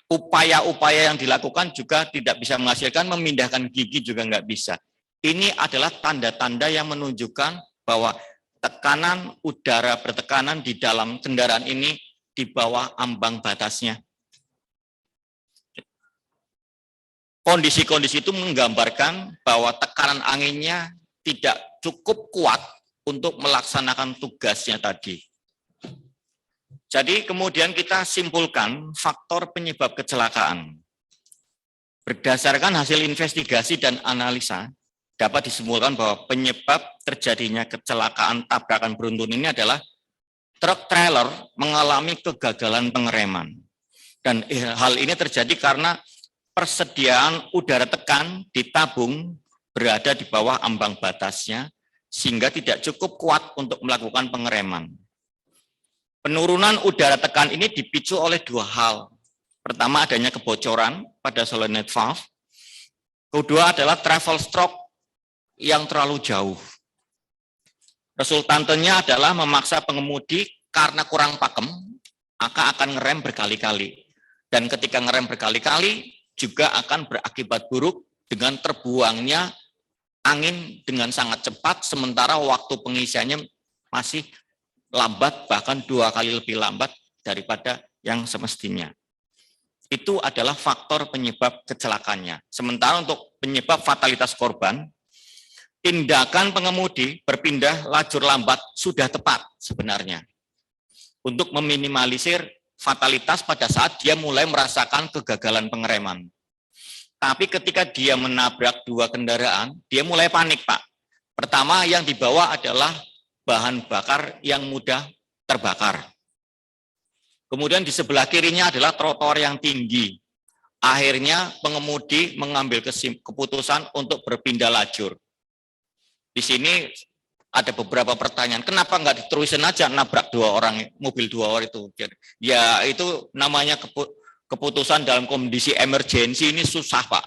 Speaker 4: upaya-upaya yang dilakukan juga tidak bisa menghasilkan, memindahkan gigi juga nggak bisa. Ini adalah tanda-tanda yang menunjukkan bahwa tekanan udara bertekanan di dalam kendaraan ini di bawah ambang batasnya. Kondisi-kondisi itu menggambarkan bahwa tekanan anginnya tidak cukup kuat untuk melaksanakan tugasnya tadi. Jadi kemudian kita simpulkan faktor penyebab kecelakaan. Berdasarkan hasil investigasi dan analisa, dapat disimpulkan bahwa penyebab terjadinya kecelakaan tabrakan beruntun ini adalah truk trailer mengalami kegagalan pengereman. Dan hal ini terjadi karena persediaan udara tekan di tabung berada di bawah ambang batasnya, sehingga tidak cukup kuat untuk melakukan pengereman. Penurunan udara tekan ini dipicu oleh dua hal. Pertama, adanya kebocoran pada solenoid valve. Kedua adalah travel stroke yang terlalu jauh. Resultantenya adalah memaksa pengemudi karena kurang pakem, maka akan ngerem berkali-kali. Dan ketika ngerem berkali-kali, juga akan berakibat buruk dengan terbuangnya angin dengan sangat cepat, sementara waktu pengisiannya masih lambat, bahkan 2 kali lebih lambat daripada yang semestinya. Itu adalah faktor penyebab kecelakaannya. Sementara untuk penyebab fatalitas korban, tindakan pengemudi berpindah lajur lambat sudah tepat sebenarnya untuk meminimalisir fatalitas pada saat dia mulai merasakan kegagalan pengereman. Tapi ketika dia menabrak 2 kendaraan, dia mulai panik, Pak. Pertama, yang dibawa adalah bahan bakar yang mudah terbakar. Kemudian di sebelah kirinya adalah trotoar yang tinggi. Akhirnya pengemudi mengambil keputusan untuk berpindah lajur. Di sini ada beberapa pertanyaan, kenapa nggak diterusin aja nabrak 2 orang, mobil 2 orang itu? Ya itu namanya keputusan dalam kondisi emergensi ini susah, Pak.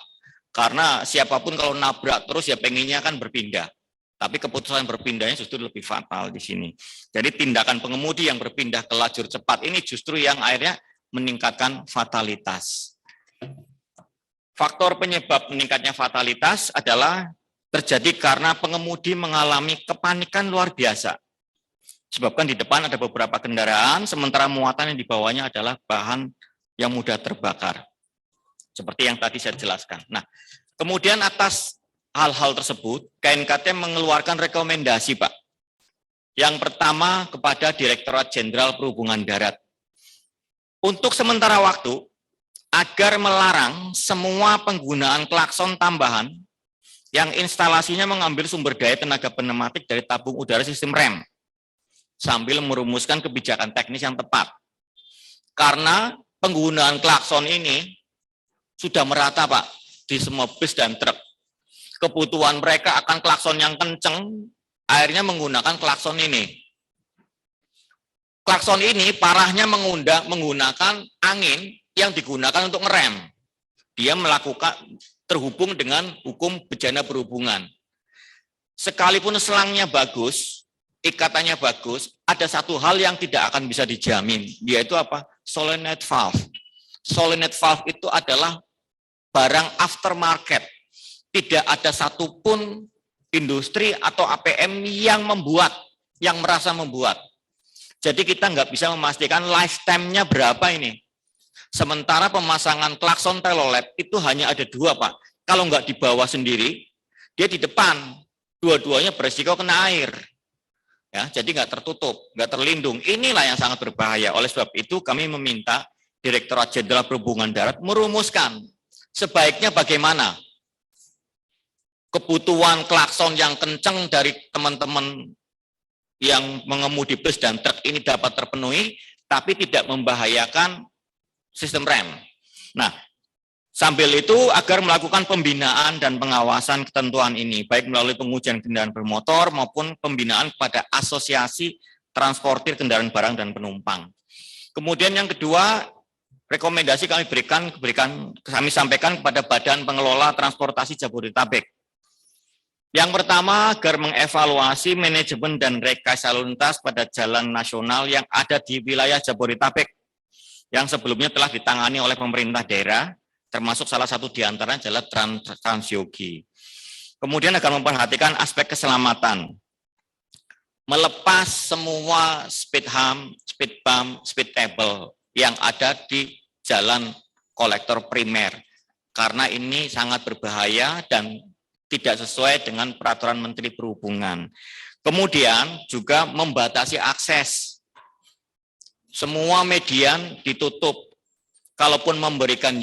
Speaker 4: Karena siapapun kalau nabrak terus ya pengennya kan berpindah. Tapi keputusan berpindahnya justru lebih fatal di sini. Jadi tindakan pengemudi yang berpindah ke lajur cepat ini justru yang akhirnya meningkatkan fatalitas. Faktor penyebab meningkatnya fatalitas adalah terjadi karena pengemudi mengalami kepanikan luar biasa. Sebabkan di depan ada beberapa kendaraan, sementara muatan yang dibawanya adalah bahan yang mudah terbakar. Seperti yang tadi saya jelaskan. Nah, kemudian atas hal-hal tersebut, KNKT mengeluarkan rekomendasi, Pak. Yang pertama kepada Direktorat Jenderal Perhubungan Darat. Untuk sementara waktu, agar melarang semua penggunaan klakson tambahan yang instalasinya mengambil sumber daya tenaga pneumatik dari tabung udara sistem rem, sambil merumuskan kebijakan teknis yang tepat. Karena penggunaan klakson ini sudah merata, Pak, di semua bus dan truk. Kebutuhan mereka akan klakson yang kenceng, akhirnya menggunakan klakson ini. Klakson ini parahnya menggunakan angin yang digunakan untuk ngerem. Dia melakukan terhubung dengan hukum bejana berhubungan. Sekalipun selangnya bagus, ikatannya bagus, ada satu hal yang tidak akan bisa dijamin, yaitu apa? Solenoid valve. Solenoid valve itu adalah barang aftermarket. Tidak ada satupun industri atau APM yang membuat, yang merasa membuat. Jadi kita nggak bisa memastikan lifetime-nya berapa ini. Sementara pemasangan klakson telolet itu hanya ada 2, Pak. Kalau nggak di bawah sendiri, dia di depan. Dua-duanya beresiko kena air. Ya, jadi nggak tertutup, nggak terlindung. Inilah yang sangat berbahaya. Oleh sebab itu kami meminta Direktorat Jenderal Perhubungan Darat merumuskan sebaiknya bagaimana kebutuhan klakson yang kencang dari teman-teman yang mengemudi bus dan truk ini dapat terpenuhi, tapi tidak membahayakan sistem rem. Nah, sambil itu agar melakukan pembinaan dan pengawasan ketentuan ini, baik melalui pengujian kendaraan bermotor maupun pembinaan kepada asosiasi transportir kendaraan barang dan penumpang. Kemudian yang kedua, rekomendasi kami sampaikan kepada Badan Pengelola Transportasi Jabodetabek. Yang pertama, agar mengevaluasi manajemen dan rekayasa lalu lintas pada jalan nasional yang ada di wilayah Jabodetabek, yang sebelumnya telah ditangani oleh pemerintah daerah, termasuk salah satu di antaranya adalah Transyogi. Kemudian agar memperhatikan aspek keselamatan, melepas semua speed hump, speed bump, speed table yang ada di jalan kolektor primer, karena ini sangat berbahaya dan tidak sesuai dengan peraturan Menteri Perhubungan. Kemudian juga membatasi akses. Semua median ditutup. Kalaupun memberikan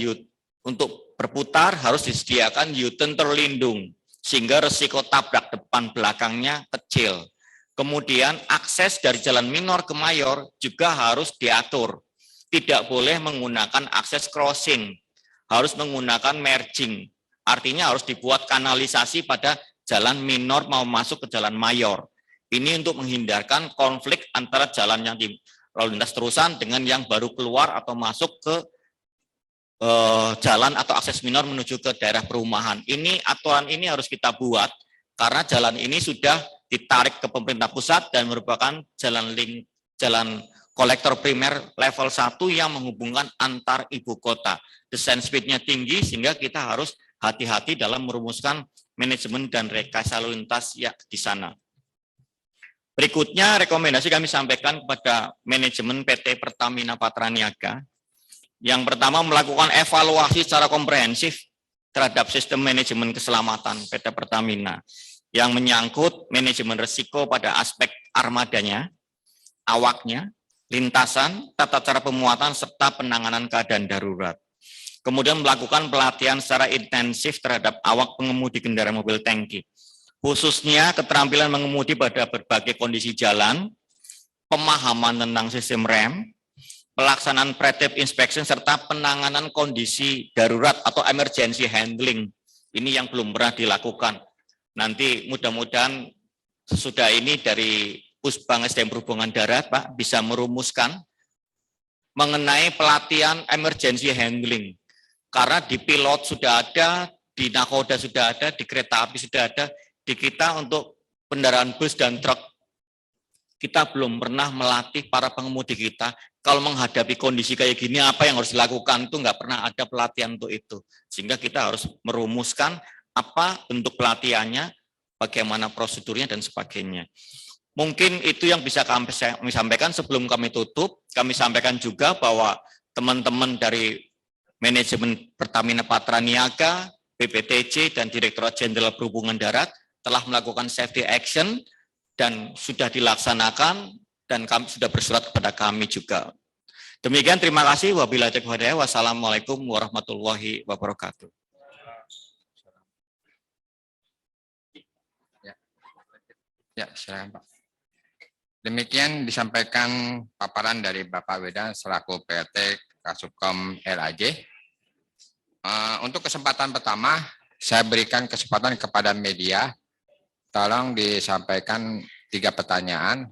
Speaker 4: untuk berputar harus disediakan U-turn terlindung, sehingga resiko tabrak depan belakangnya kecil. Kemudian akses dari jalan minor ke mayor juga harus diatur. Tidak boleh menggunakan akses crossing, harus menggunakan merging. Artinya harus dibuat kanalisasi pada jalan minor mau masuk ke jalan mayor. Ini untuk menghindarkan konflik antara jalan yang di lalu lintas terusan dengan yang baru keluar atau masuk ke jalan atau akses minor menuju ke daerah perumahan. Aturan ini harus kita buat karena jalan ini sudah ditarik ke pemerintah pusat dan merupakan jalan kolektor primer level 1 yang menghubungkan antar ibu kota. Desain speednya tinggi sehingga kita harus hati-hati dalam merumuskan manajemen dan rekayasa lalu lintas ya di sana. Berikutnya rekomendasi kami sampaikan kepada manajemen PT Pertamina Patraniaga. Yang pertama melakukan evaluasi secara komprehensif terhadap sistem manajemen keselamatan PT Pertamina yang menyangkut manajemen risiko pada aspek armadanya, awaknya, lintasan, tata cara pemuatan serta penanganan keadaan darurat. Kemudian melakukan pelatihan secara intensif terhadap awak pengemudi kendaraan mobil tangki, khususnya keterampilan mengemudi pada berbagai kondisi jalan, pemahaman tentang sistem rem, pelaksanaan preventive inspection, serta penanganan kondisi darurat atau emergency handling. Ini yang belum pernah dilakukan. Nanti mudah-mudahan sesudah ini dari Pusbang SDM Perhubungan Darat, Pak, bisa merumuskan mengenai pelatihan emergency handling. Karena di pilot sudah ada, di nakoda sudah ada, di kereta api sudah ada, di kita untuk kendaraan bus dan truk, kita belum pernah melatih para pengemudi kita. Kalau menghadapi kondisi kayak gini, apa yang harus dilakukan itu nggak pernah ada pelatihan untuk itu. Sehingga kita harus merumuskan apa bentuk pelatihannya, bagaimana prosedurnya, dan sebagainya. Mungkin itu yang bisa kami sampaikan sebelum kami tutup. Kami sampaikan juga bahwa teman-teman dari manajemen Pertamina Patraniaga, BPTC, dan Direktorat Jenderal Perhubungan Darat telah melakukan safety action dan sudah dilaksanakan dan kami sudah bersurat kepada kami juga. Demikian, terima kasih. Wabillahi taufiq wal hidayah. Wassalamualaikum warahmatullahi wabarakatuh.
Speaker 3: Ya, silakan Pak. Demikian disampaikan paparan dari Bapak Wedan selaku PT Kasubkom LAJ. Untuk kesempatan pertama, saya berikan kesempatan kepada media. Tolong disampaikan 3 pertanyaan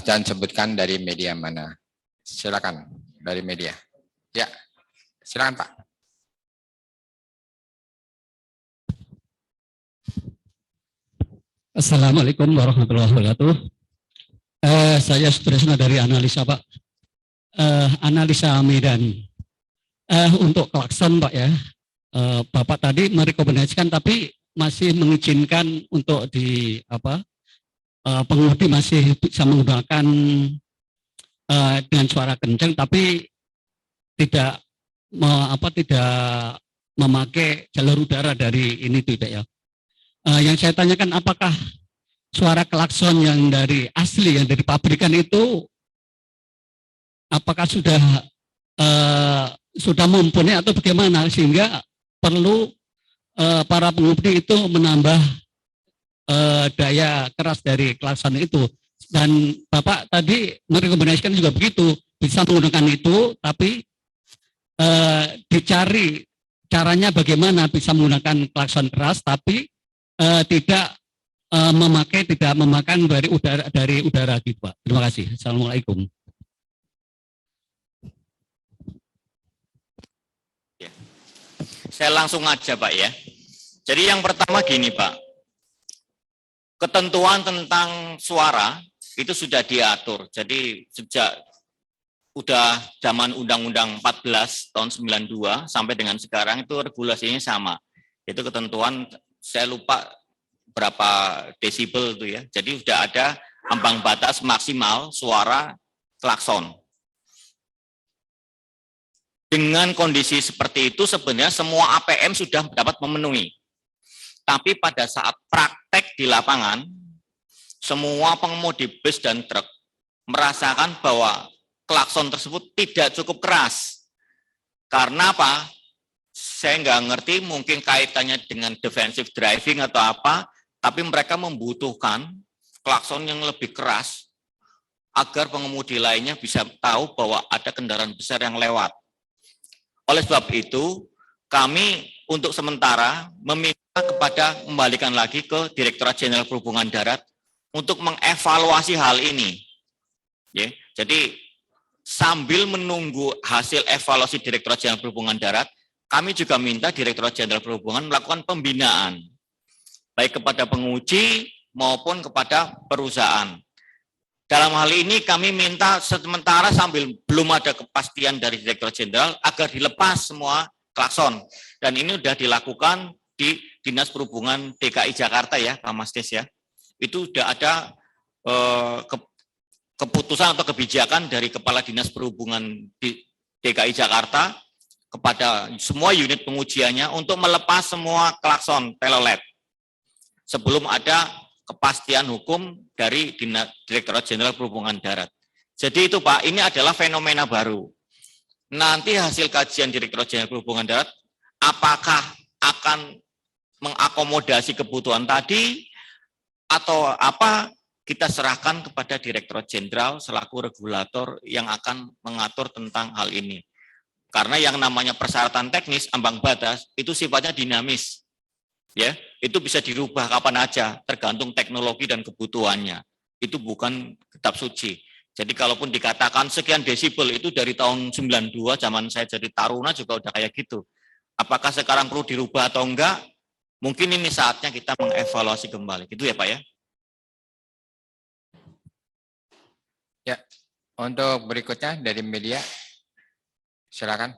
Speaker 3: dan sebutkan dari media mana. Silakan dari media. Ya, silakan Pak.
Speaker 5: Assalamualaikum warahmatullahi wabarakatuh. Saya Sutresna dari analisa Pak. Analisa Medan. Untuk klakson Pak ya. Bapak tadi merekomendasikan tapi masih mengizinkan untuk pengemudi masih bisa menggunakan dengan suara kencang tapi tidak memakai jalur udara dari ini tidak ya. Yang saya tanyakan apakah suara klakson yang dari asli yang dari pabrikan itu apakah sudah mumpuni atau bagaimana sehingga perlu para pengemudi itu menambah daya keras dari klakson itu. Dan Bapak tadi merekomendasikan juga begitu, bisa menggunakan itu tapi dicari caranya bagaimana bisa menggunakan klakson keras tapi tidak memakan dari udara gitu Pak. Terima kasih. Assalamualaikum.
Speaker 4: Saya langsung aja Pak ya. Jadi yang pertama gini Pak, ketentuan tentang suara itu sudah diatur. Jadi sejak udah zaman Undang-Undang 14 tahun 92 sampai dengan sekarang itu regulasinya sama. Itu ketentuan, saya lupa berapa desibel itu ya. Jadi sudah ada ambang batas maksimal suara klakson. Dengan kondisi seperti itu sebenarnya semua APM sudah dapat memenuhi. Tapi pada saat praktek di lapangan, semua pengemudi bus dan truk merasakan bahwa klakson tersebut tidak cukup keras. Karena apa? Saya nggak ngerti, mungkin kaitannya dengan defensive driving atau apa, tapi mereka membutuhkan klakson yang lebih keras agar pengemudi lainnya bisa tahu bahwa ada kendaraan besar yang lewat. Oleh sebab itu, kami untuk sementara meminta kepada kembalikan lagi ke Direktorat Jenderal Perhubungan Darat untuk mengevaluasi hal ini. Ya, jadi sambil menunggu hasil evaluasi Direktorat Jenderal Perhubungan Darat, kami juga minta Direktorat Jenderal Perhubungan melakukan pembinaan, baik kepada penguji maupun kepada perusahaan. Dalam hal ini kami minta sementara sambil belum ada kepastian dari Direktorat Jenderal agar dilepas semua klakson. Dan ini sudah dilakukan di Dinas Perhubungan DKI Jakarta ya, Pak Masdes ya. Itu sudah ada keputusan atau kebijakan dari Kepala Dinas Perhubungan di DKI Jakarta kepada semua unit pengujiannya untuk melepas semua klakson telolet sebelum ada kepastian hukum dari Direktorat Jenderal Perhubungan Darat. Jadi itu Pak, ini adalah fenomena baru. Nanti hasil kajian Direktorat Jenderal Perhubungan Darat, apakah akan mengakomodasi kebutuhan tadi atau apa, kita serahkan kepada Direktorat Jenderal selaku regulator yang akan mengatur tentang hal ini. Karena yang namanya persyaratan teknis ambang batas itu sifatnya dinamis. Ya, itu bisa dirubah kapan aja tergantung teknologi dan kebutuhannya. Itu bukan kitab suci. Jadi kalaupun dikatakan sekian desibel itu dari tahun 92 zaman saya jadi taruna juga udah kayak gitu. Apakah sekarang perlu dirubah atau enggak? Mungkin ini saatnya kita mengevaluasi kembali. Gitu ya, Pak ya.
Speaker 3: Ya, untuk berikutnya dari media, silakan.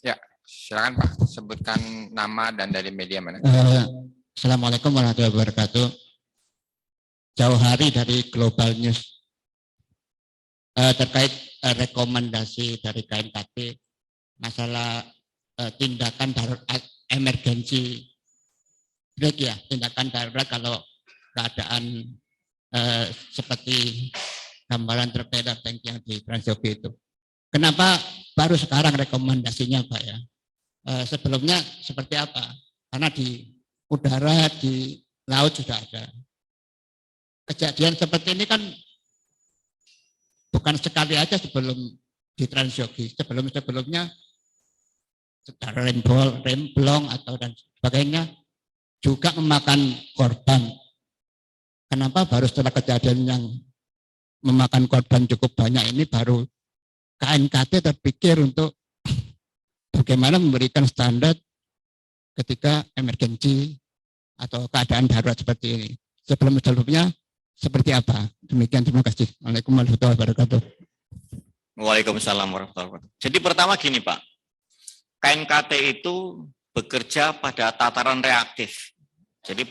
Speaker 3: Ya, silakan Pak, sebutkan nama dan dari media mana.
Speaker 5: Assalamualaikum warahmatullahi wabarakatuh. Jauh hari dari Global News terkait rekomendasi dari KNKT masalah tindakan darurat emergensi break ya, tindakan darurat kalau keadaan seperti gambaran terpeda tank yang di Transyogi itu. Kenapa baru sekarang rekomendasinya Pak ya? Sebelumnya seperti apa? Karena di udara, di laut sudah ada. Kejadian seperti ini kan bukan sekali aja sebelum di Transyogi. Sebelumnya secara remblong atau dan sebagainya juga memakan korban. Kenapa baru setelah kejadian yang memakan korban cukup banyak ini baru KNKT terpikir untuk bagaimana memberikan standar ketika emergensi atau keadaan darurat seperti ini. Sebelumnya seperti apa? Demikian, terima kasih. Waalaikumsalam warahmatullahi wabarakatuh.
Speaker 4: Waalaikumsalam warahmatullahi wabarakatuh. Jadi pertama gini Pak, KNKT itu bekerja pada tataran reaktif. Jadi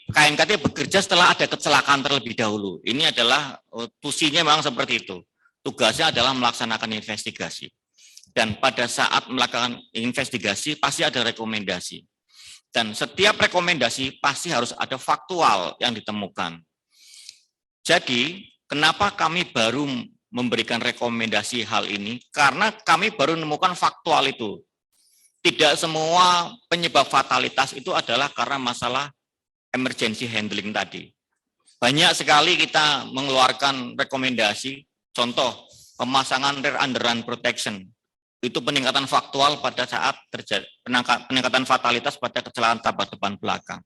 Speaker 4: KNKT bekerja setelah ada kecelakaan terlebih dahulu. Ini adalah tusinya memang seperti itu. Tugasnya adalah melaksanakan investigasi. Dan pada saat melakukan investigasi pasti ada rekomendasi. Dan setiap rekomendasi pasti harus ada faktual yang ditemukan. Jadi kenapa kami baru memberikan rekomendasi hal ini? Karena kami baru menemukan faktual itu. Tidak semua penyebab fatalitas itu adalah karena masalah emergency handling tadi. Banyak sekali kita mengeluarkan rekomendasi, contoh pemasangan rear underrun protection. Itu peningkatan faktual pada saat terjadi peningkatan fatalitas pada kecelakaan tabrak depan belakang.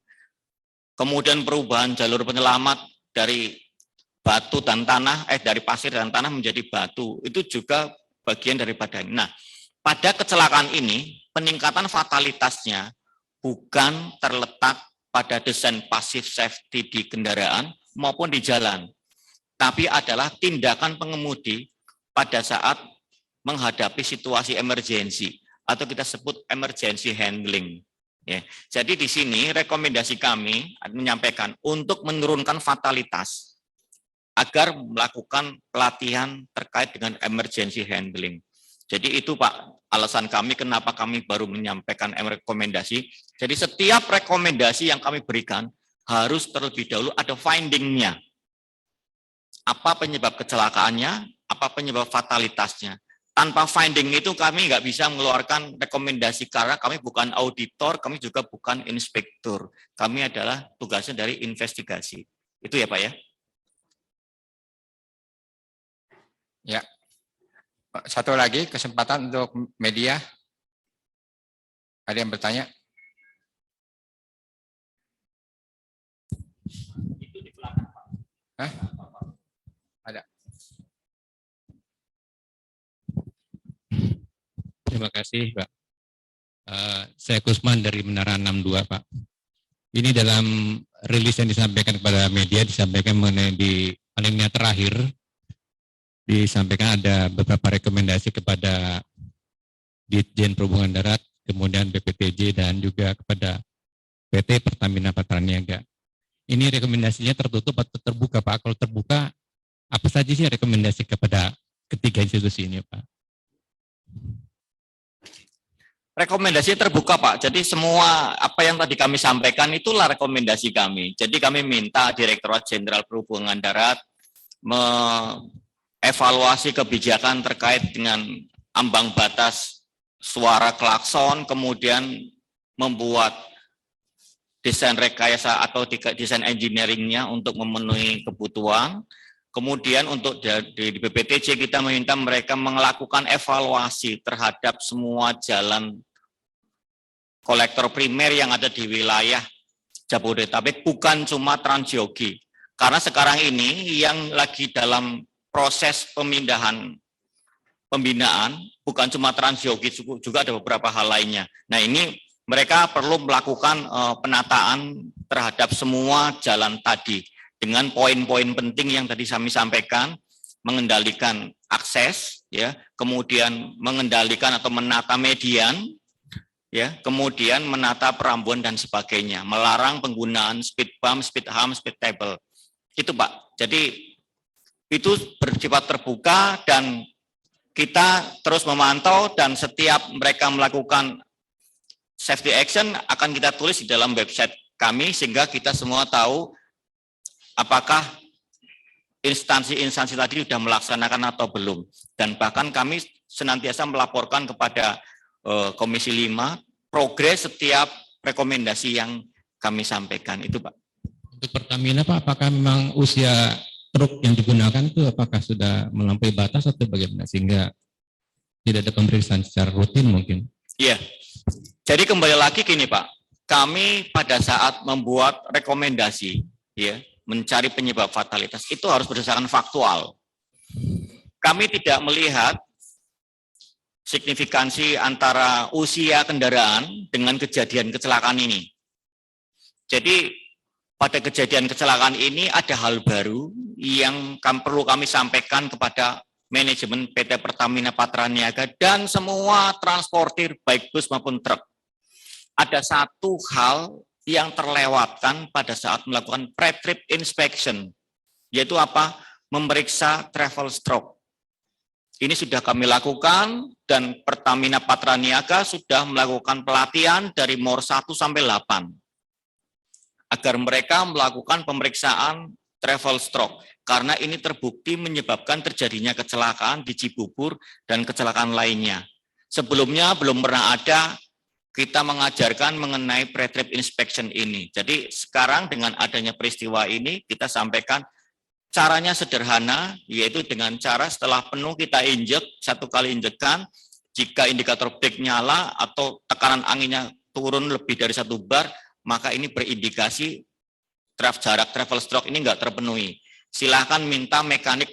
Speaker 4: Kemudian perubahan jalur penyelamat dari batu dan tanah, dari pasir dan tanah menjadi batu. Itu juga bagian daripada ini. Nah, pada kecelakaan ini peningkatan fatalitasnya bukan terletak pada desain passive safety di kendaraan maupun di jalan, tapi adalah tindakan pengemudi pada saat menghadapi situasi emergensi atau kita sebut emergency handling. Ya. Jadi di sini rekomendasi kami menyampaikan untuk menurunkan fatalitas agar melakukan pelatihan terkait dengan emergency handling. Jadi itu Pak, alasan kami kenapa kami baru menyampaikan rekomendasi. Jadi setiap rekomendasi yang kami berikan harus terlebih dahulu ada finding-nya. Apa penyebab kecelakaannya, apa penyebab fatalitasnya. Tanpa finding itu kami nggak bisa mengeluarkan rekomendasi karena kami bukan auditor, kami juga bukan inspektur. Kami adalah tugasnya dari investigasi. Itu ya Pak ya.
Speaker 3: Ya. Satu lagi kesempatan untuk media. Ada yang bertanya? Hah? Ada.
Speaker 6: Terima kasih, Pak. Saya Kusman dari Menara 62, Pak. Ini dalam rilis yang disampaikan kepada media, disampaikan mengenai di palingnya terakhir, disampaikan ada beberapa rekomendasi kepada Ditjen Perhubungan Darat, kemudian BPTJ, dan juga kepada PT Pertamina Patraniaga. Ini rekomendasinya tertutup atau terbuka, Pak? Kalau terbuka, apa saja sih rekomendasi kepada ketiga institusi ini, Pak?
Speaker 4: Rekomendasi terbuka Pak, jadi semua apa yang tadi kami sampaikan itulah rekomendasi kami. Jadi kami minta Direktorat Jenderal Perhubungan Darat mengevaluasi kebijakan terkait dengan ambang batas suara klakson, kemudian membuat desain rekayasa atau desain engineering-nya untuk memenuhi kebutuhan. Kemudian untuk di BPTJ kita meminta mereka melakukan evaluasi terhadap semua jalan kolektor primer yang ada di wilayah Jabodetabek, bukan cuma Transyogi. Karena sekarang ini yang lagi dalam proses pembinaan bukan cuma Transyogi, juga ada beberapa hal lainnya. Nah ini mereka perlu melakukan penataan terhadap semua jalan tadi dengan poin-poin penting yang tadi kami sampaikan, mengendalikan akses, ya, kemudian mengendalikan atau menata median, ya, kemudian menata perambuan dan sebagainya, melarang penggunaan speed bump, speed hump, speed table. Itu Pak. Jadi itu bersifat terbuka dan kita terus memantau dan setiap mereka melakukan safety action akan kita tulis di dalam website kami sehingga kita semua tahu apakah instansi-instansi tadi sudah melaksanakan atau belum. Dan bahkan kami senantiasa melaporkan kepada Komisi 5 progres setiap rekomendasi yang kami sampaikan. Itu Pak.
Speaker 6: Untuk Pertamina Pak, apakah memang usia truk yang digunakan itu apakah sudah melampaui batas atau bagaimana sehingga tidak ada pemeriksaan secara rutin mungkin?
Speaker 4: Iya. Jadi kembali lagi gini Pak, kami pada saat membuat rekomendasi, ya, mencari penyebab fatalitas itu harus berdasarkan faktual. Kami tidak melihat signifikansi antara usia kendaraan dengan kejadian kecelakaan ini. Jadi pada kejadian kecelakaan ini ada hal baru yang perlu kami sampaikan kepada manajemen PT Pertamina Patraniaga dan semua transportir baik bus maupun truk. Ada satu hal yang terlewatkan pada saat melakukan pre-trip inspection, yaitu apa? Memeriksa travel stroke. Ini sudah kami lakukan dan Pertamina Patraniaga sudah melakukan pelatihan dari MOR 1 sampai 8 agar mereka melakukan pemeriksaan travel stroke karena ini terbukti menyebabkan terjadinya kecelakaan di Cibubur dan kecelakaan lainnya. Sebelumnya belum pernah ada kita mengajarkan mengenai pre-trip inspection ini. Jadi sekarang dengan adanya peristiwa ini kita sampaikan caranya sederhana, yaitu dengan cara setelah penuh kita injek, satu kali injekan, jika indikator brake nyala atau tekanan anginnya turun lebih dari 1 bar, maka ini berindikasi jarak travel stroke ini enggak terpenuhi. Silahkan minta mekanik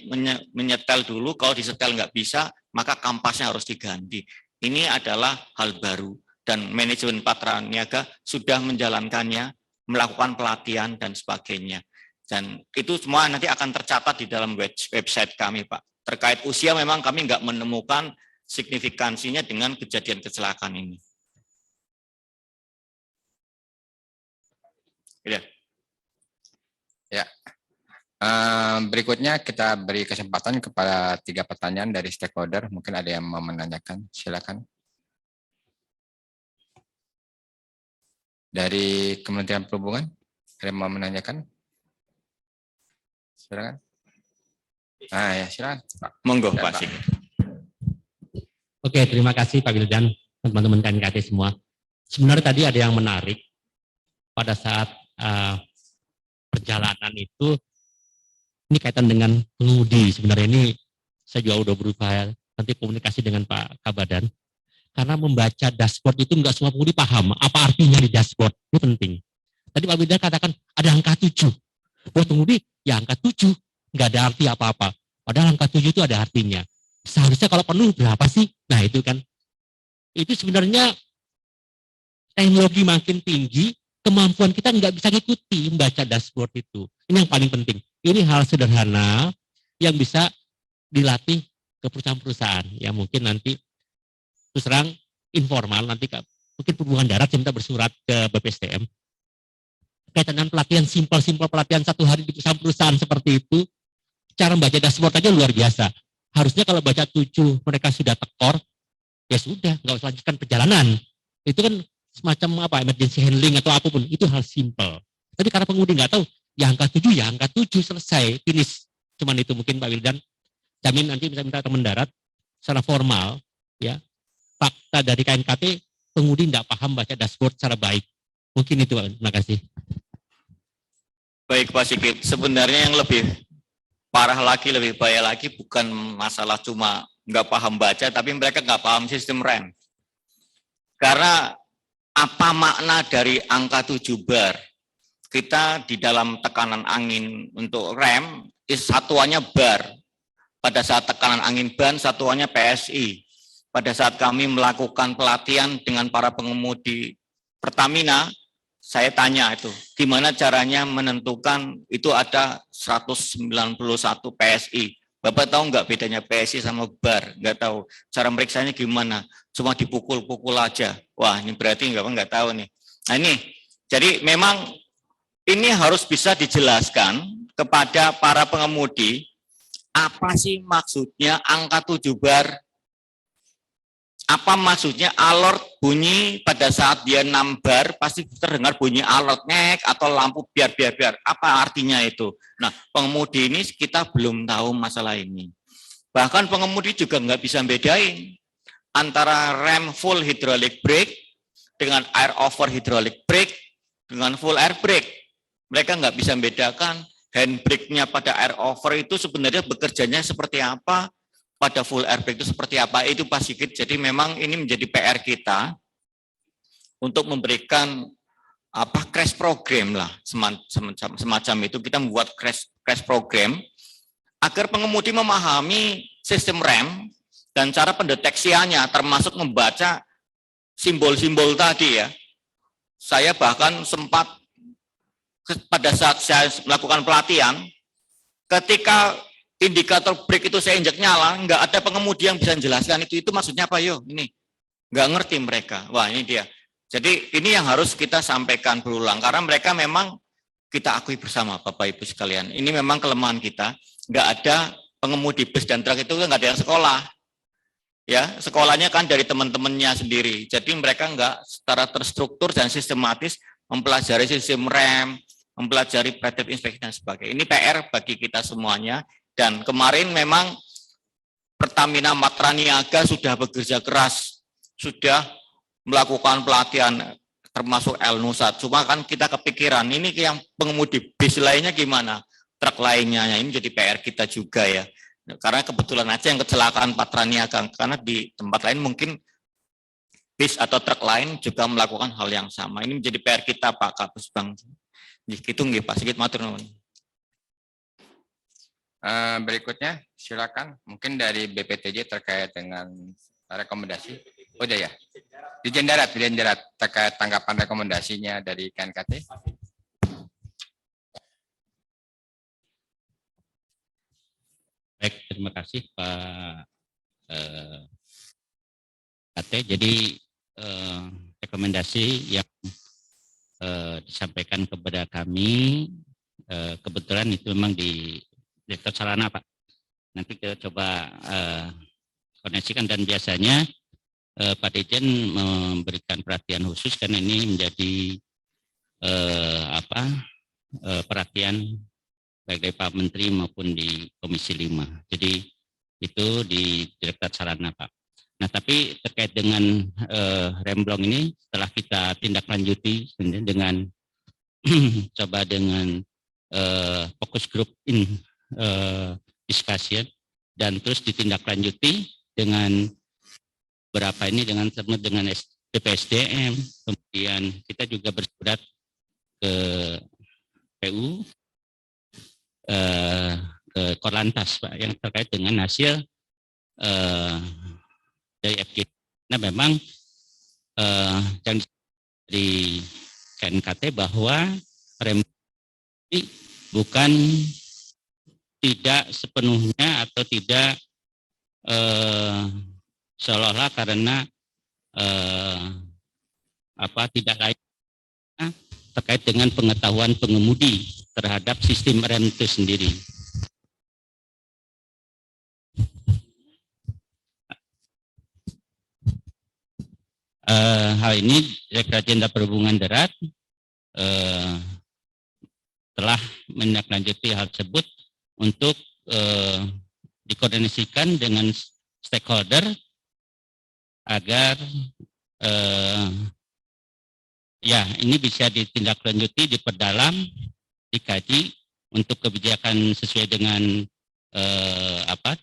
Speaker 4: menyetel dulu, kalau disetel enggak bisa, maka kampasnya harus diganti. Ini adalah hal baru. dan manajemen Patraniaga sudah menjalankannya, melakukan pelatihan dan sebagainya. Dan itu semua nanti akan tercatat di dalam website kami, Pak. Terkait usia memang kami nggak menemukan signifikansinya dengan kejadian kecelakaan ini.
Speaker 3: Ya. Berikutnya kita beri kesempatan kepada 3 pertanyaan dari stakeholder. Mungkin ada yang mau menanyakan, silakan. Dari Kementerian Perhubungan, ada yang mau menanyakan? Silakan. Ya silakan, Pak.
Speaker 4: Monggo,
Speaker 3: Ya,
Speaker 4: Pak
Speaker 3: Pak.
Speaker 4: Sigit.
Speaker 5: Oke, terima kasih Pak Wildan, teman-teman KNKT semua. Sebenarnya tadi ada yang menarik pada saat perjalanan itu, ini kaitan dengan pengemudi. Sebenarnya ini saya juga udah berupaya nanti komunikasi dengan Pak Kabadan, karena membaca dashboard itu enggak semua pengemudi paham apa artinya di dashboard, ini penting. Tadi Pak Wildan katakan ada angka 7. Buat pengemudi, ya angka 7 nggak ada arti apa-apa. Padahal angka 7 itu ada artinya. Seharusnya kalau penuh berapa sih? Nah itu kan, itu sebenarnya teknologi makin tinggi, kemampuan kita nggak bisa ngikuti membaca dashboard itu. Ini yang paling penting. Ini hal sederhana yang bisa dilatih ke perusahaan-perusahaan. Ya mungkin nanti terus terang informal, nanti mungkin Perhubungan Darat saya minta bersurat ke BPSDM. Kaitan dengan pelatihan simpel-simpel, pelatihan 1 hari di perusahaan-perusahaan seperti itu, cara membaca dashboard aja luar biasa. Harusnya kalau baca 7 mereka sudah tekor, ya sudah, nggak usah lanjutkan perjalanan. Itu kan semacam apa, emergency handling atau apapun, itu hal simpel. Tapi karena pengemudi nggak tahu, ya angka 7, ya angka 7, selesai, finish. Cuman itu mungkin Pak Wildan, jamin nanti bisa minta teman darat, secara formal, ya, fakta dari KNKT, pengemudi nggak paham baca dashboard secara baik. Mungkin itu Pak, terima kasih.
Speaker 4: Baik Pak Sigit, sebenarnya yang lebih parah lagi, lebih bahaya lagi bukan masalah cuma nggak paham baca, tapi mereka nggak paham sistem rem. Karena apa makna dari angka 7 bar? Kita di dalam tekanan angin untuk rem, satuannya bar. Pada saat tekanan angin ban, satuannya PSI. Pada saat kami melakukan pelatihan dengan para pengemudi Pertamina, saya tanya itu, gimana caranya menentukan itu ada 191 PSI. Bapak tahu nggak bedanya PSI sama bar? Nggak tahu. Cara meriksanya gimana? Cuma dipukul-pukul aja. Wah, ini berarti nggak tahu nih. Nah ini, jadi memang ini harus bisa dijelaskan kepada para pengemudi, apa sih maksudnya angka 7 bar? Apa maksudnya alert bunyi pada saat dia 6 bar, pasti terdengar bunyi alert nek atau lampu biar. Apa artinya itu? Nah, pengemudi ini kita belum tahu masalah ini. Bahkan pengemudi juga nggak bisa bedain antara rem full hydraulic brake dengan air over hydraulic brake dengan full air brake. Mereka nggak bisa membedakan handbrake-nya pada air over itu sebenarnya bekerjanya seperti apa, pada full air brake itu seperti apa, itu Pak Sigit. Jadi memang ini menjadi PR kita untuk memberikan crash program lah, semacam itu. Kita membuat crash program agar pengemudi memahami sistem rem dan cara pendeteksiannya, termasuk membaca simbol-simbol tadi ya. Saya bahkan sempat pada saat saya melakukan pelatihan, ketika indikator brake itu saya injak nyala, nggak ada pengemudi yang bisa menjelaskan itu maksudnya apa yo, ini nggak ngerti mereka. Wah ini dia. Jadi ini yang harus kita sampaikan berulang, karena mereka memang kita akui bersama Bapak Ibu sekalian, ini memang kelemahan kita, nggak ada pengemudi bus dan truk itu nggak ada yang sekolah. Ya, sekolahnya kan dari teman-temannya sendiri, jadi mereka nggak secara terstruktur dan sistematis mempelajari sistem rem, mempelajari preventive inspection dan sebagainya. Ini PR bagi kita semuanya. Dan kemarin memang Pertamina Patraniaga sudah bekerja keras, sudah melakukan pelatihan termasuk El-Nusat. Cuma kan kita kepikiran, ini yang pengemudi bis lainnya gimana? Truk lainnya, ini jadi PR kita juga ya. Karena kebetulan aja yang kecelakaan Patraniaga, karena di tempat lain mungkin bis atau truk lain juga melakukan hal yang sama. Ini menjadi PR kita Pak Kapus Bang. Gitu nggih Pak, sedikit matur nuwun.
Speaker 3: Berikutnya silakan mungkin dari BPTJ terkait dengan rekomendasi Udah ya. Dirjen Darat terkait tanggapan rekomendasinya dari KNKT.
Speaker 7: Baik, terima kasih Pak KT. Jadi rekomendasi yang disampaikan kepada kami kebetulan itu memang di Direktur Sarana Pak. Nanti kita coba koneksikan, dan biasanya Pak Dirjen memberikan perhatian khusus karena ini menjadi perhatian baik dari Pak Menteri maupun di Komisi 5. Jadi itu di Direktorat Sarana Pak. Nah, tapi terkait dengan remblong ini setelah kita tindak lanjuti dengan coba dengan fokus group discussion, dan terus ditindaklanjuti dengan berapa ini dengan BPSDM, kemudian kita juga bersurat ke PU, ke Korlantas Pak, yang terkait dengan hasil dari FG. Nah, memang yang di KNKT bahwa rem ini bukan tidak sepenuhnya atau tidak seolah-olah karena tidak lain terkait dengan pengetahuan pengemudi terhadap sistem rem itu sendiri. Hal ini Direktorat Jenderal Perhubungan Darat telah menindaklanjuti hal tersebut untuk dikoordinasikan dengan stakeholder agar ini bisa ditindaklanjuti, diperdalam, dikaji untuk kebijakan sesuai dengan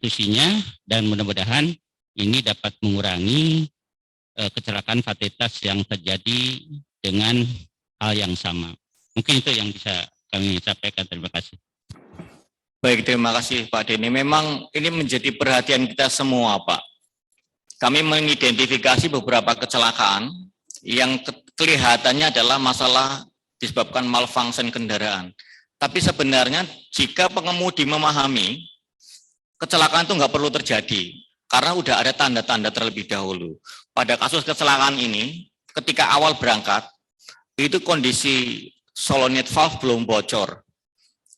Speaker 7: tusinya, dan mudah-mudahan ini dapat mengurangi kecelakaan fatalitas yang terjadi dengan hal yang sama. Mungkin itu yang bisa kami sampaikan. Terima kasih.
Speaker 4: Baik, terima kasih Pak Denny. Memang ini menjadi perhatian kita semua, Pak. Kami mengidentifikasi beberapa kecelakaan yang kelihatannya adalah masalah disebabkan malfunction kendaraan. Tapi sebenarnya jika pengemudi memahami, kecelakaan itu nggak perlu terjadi, karena udah ada tanda-tanda terlebih dahulu. Pada kasus kecelakaan ini, ketika awal berangkat, itu kondisi solenoid valve belum bocor.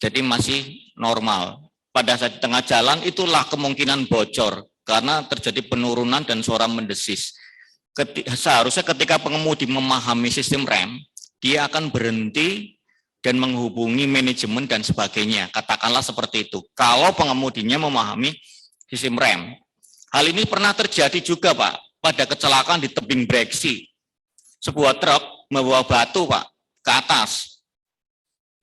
Speaker 4: Jadi masih normal. Pada saat di tengah jalan itulah kemungkinan bocor karena terjadi penurunan dan suara mendesis. Seharusnya ketika pengemudi memahami sistem rem, dia akan berhenti dan menghubungi manajemen dan sebagainya. Katakanlah seperti itu. Kalau pengemudinya memahami sistem rem. Hal ini pernah terjadi juga Pak, pada kecelakaan di tebing Breksi. Sebuah truk membawa batu Pak ke atas.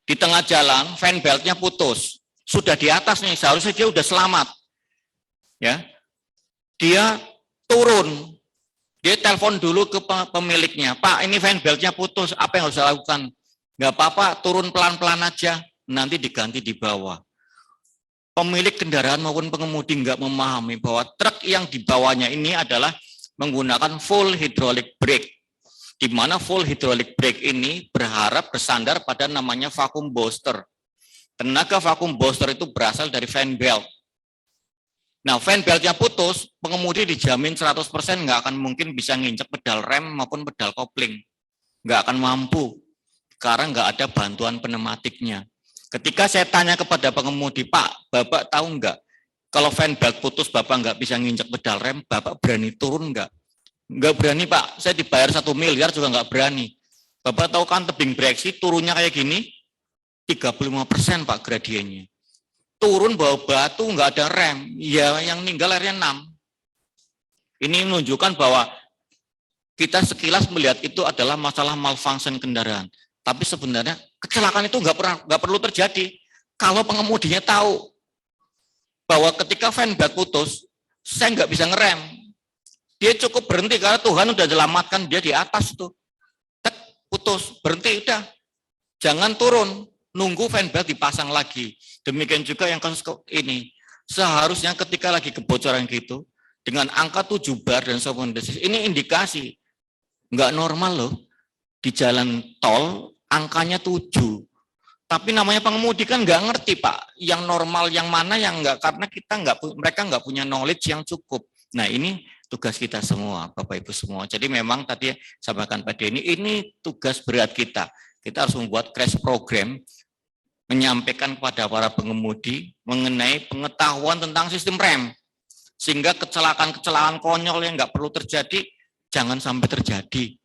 Speaker 4: Di tengah jalan, fan beltnya putus. Sudah di atas nih, seharusnya dia sudah selamat. Ya, dia turun. Dia telepon dulu ke pemiliknya. Pak, ini fan beltnya putus, apa yang harus saya lakukan? Nggak apa-apa, turun pelan-pelan aja, nanti diganti di bawah. Pemilik kendaraan maupun pengemudi nggak memahami bahwa truk yang dibawanya ini adalah menggunakan full hydraulic brake. Di mana full hydraulic brake ini bersandar pada namanya vacuum booster. Tenaga vacuum booster itu berasal dari fan belt. Nah, fan beltnya putus, pengemudi dijamin 100% nggak akan mungkin bisa nginjek pedal rem maupun pedal kopling. Nggak akan mampu, karena nggak ada bantuan pneumatiknya. Ketika saya tanya kepada pengemudi, Pak, Bapak tahu nggak, kalau fan belt putus Bapak nggak bisa nginjek pedal rem, Bapak berani turun nggak? Nggak berani Pak, saya dibayar 1 miliar juga nggak berani. Bapak tahu kan tebing Breksi turunnya kayak gini, 35% Pak gradiennya. Turun bawa batu nggak ada rem, ya yang meninggal akhirnya 6. Ini menunjukkan bahwa kita sekilas melihat itu adalah masalah malfunction kendaraan. Tapi sebenarnya kecelakaan itu nggak perlu terjadi. Kalau pengemudinya tahu bahwa ketika fan belt putus, saya nggak bisa ngerem. Dia cukup berhenti karena Tuhan udah selamatkan dia di atas tuh. Putus, berhenti udah. Jangan turun, nunggu fan belt dipasang lagi. Demikian juga yang kasus ini. Seharusnya ketika lagi kebocoran gitu, dengan angka 7 bar dan sopan ini indikasi nggak normal loh. Di jalan tol angkanya 7. Tapi namanya pengemudi kan nggak ngerti Pak, yang normal yang mana yang nggak, karena mereka nggak punya knowledge yang cukup. Nah ini tugas kita semua, Bapak Ibu semua. Jadi memang tadi sampaikan Pak Denny, ini tugas berat kita. Kita harus membuat crash program, menyampaikan kepada para pengemudi mengenai pengetahuan tentang sistem rem. Sehingga kecelakaan-kecelakaan konyol yang nggak perlu terjadi, jangan sampai terjadi.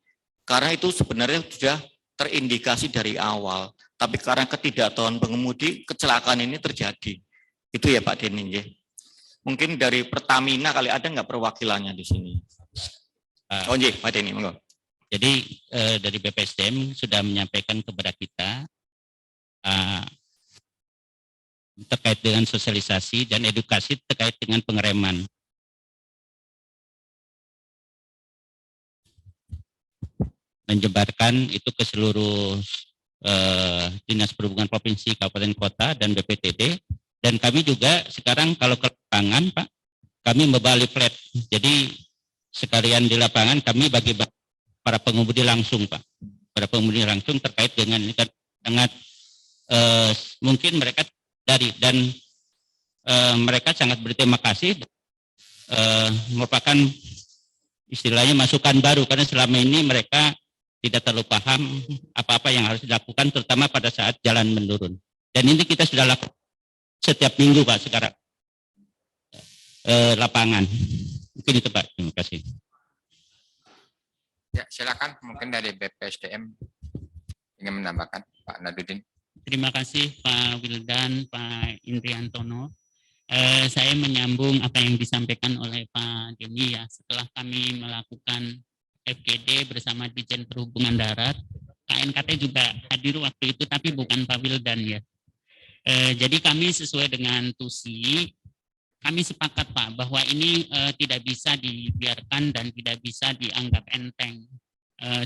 Speaker 4: Karena itu sebenarnya sudah terindikasi dari awal. Tapi karena ketidaktahuan pengemudi, kecelakaan ini terjadi. Itu ya Pak Denny. Ya. Mungkin dari Pertamina kali ada nggak perwakilannya di sini? Oh iya, Pak Denny, monggo.
Speaker 7: Jadi dari BPSDM sudah menyampaikan kepada kita terkait dengan sosialisasi dan edukasi terkait dengan pengereman. Menyebarkan itu ke seluruh Dinas Perhubungan Provinsi, Kabupaten Kota, dan BPTD. Dan kami juga sekarang kalau ke lapangan, Pak, kami membalik flat. Jadi sekalian di lapangan kami bagi para pengemudi langsung, Pak. Para pengemudi langsung terkait dengan ini kan sangat mungkin mereka dan mereka sangat berterima kasih, merupakan istilahnya masukan baru karena selama ini mereka tidak terlalu paham apa-apa yang harus dilakukan, terutama pada saat jalan menurun. Dan ini kita sudah lakukan setiap minggu Pak sekarang lapangan. Mungkin itu Pak, terima kasih.
Speaker 3: Ya, silakan mungkin dari BPSDM ingin menambahkan Pak Nadudin.
Speaker 7: Terima kasih Pak Wildan, Pak Indriantono. Saya menyambung apa yang disampaikan oleh Pak Denny ya. Setelah kami melakukan FGD bersama Ditjen Perhubungan Darat, KNKT juga hadir waktu itu, tapi bukan Pak Wildan ya. Jadi kami sesuai dengan TUSI, kami sepakat Pak bahwa ini tidak bisa dibiarkan dan tidak bisa dianggap enteng.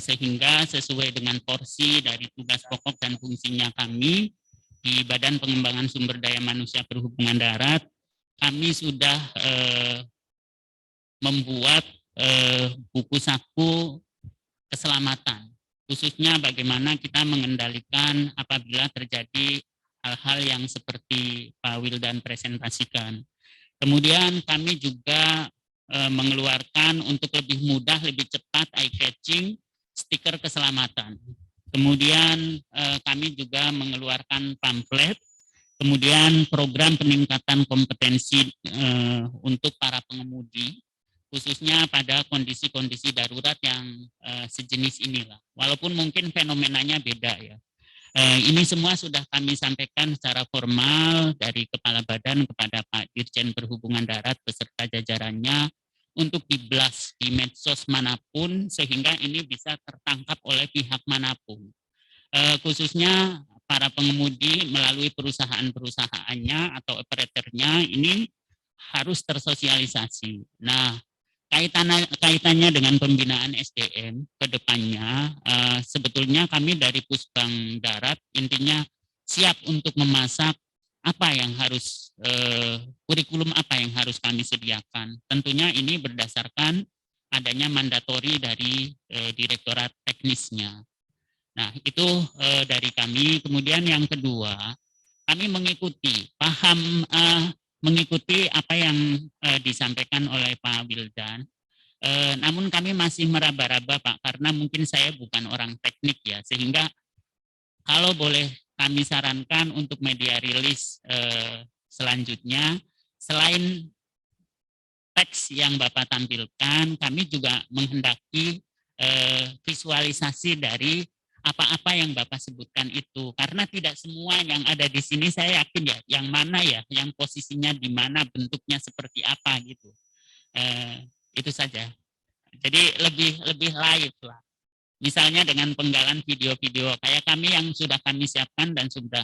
Speaker 7: Sehingga sesuai dengan porsi dari tugas pokok dan fungsinya kami di Badan Pengembangan Sumber Daya Manusia Perhubungan Darat, kami sudah membuat buku saku keselamatan, khususnya bagaimana kita mengendalikan apabila terjadi hal-hal yang seperti Pak Wildan presentasikan. Kemudian kami juga mengeluarkan untuk lebih mudah, lebih cepat, eye-catching, stiker keselamatan. Kemudian kami juga mengeluarkan pamflet, kemudian program peningkatan kompetensi untuk para pengemudi, khususnya pada kondisi-kondisi darurat yang sejenis inilah. Walaupun mungkin fenomenanya beda ya. Ini semua sudah kami sampaikan secara formal dari Kepala Badan kepada Pak Dirjen Perhubungan Darat beserta jajarannya untuk di-blast di medsos manapun sehingga ini bisa tertangkap oleh pihak manapun. Khususnya para pengemudi melalui perusahaan-perusahaannya atau operatornya ini harus tersosialisasi. Nah, kaitannya dengan pembinaan SDM ke depannya, sebetulnya kami dari Pusbang Darat intinya siap untuk memasak apa yang harus, kurikulum apa yang harus kami sediakan. Tentunya ini berdasarkan adanya mandatori dari Direktorat Teknisnya. Nah, itu dari kami. Kemudian yang kedua, kami mengikuti apa yang disampaikan oleh Pak Wildan. Namun kami masih meraba-raba Pak, karena mungkin saya bukan orang teknik ya, sehingga kalau boleh kami sarankan untuk media rilis selanjutnya, selain teks yang Bapak tampilkan, kami juga menghendaki visualisasi dari apa-apa yang Bapak sebutkan itu, karena tidak semua yang ada di sini saya yakin ya, yang mana ya, yang posisinya di mana, bentuknya seperti apa gitu. Itu saja. Jadi lebih live lah. Misalnya dengan penggalan video-video kayak kami yang sudah kami siapkan dan sudah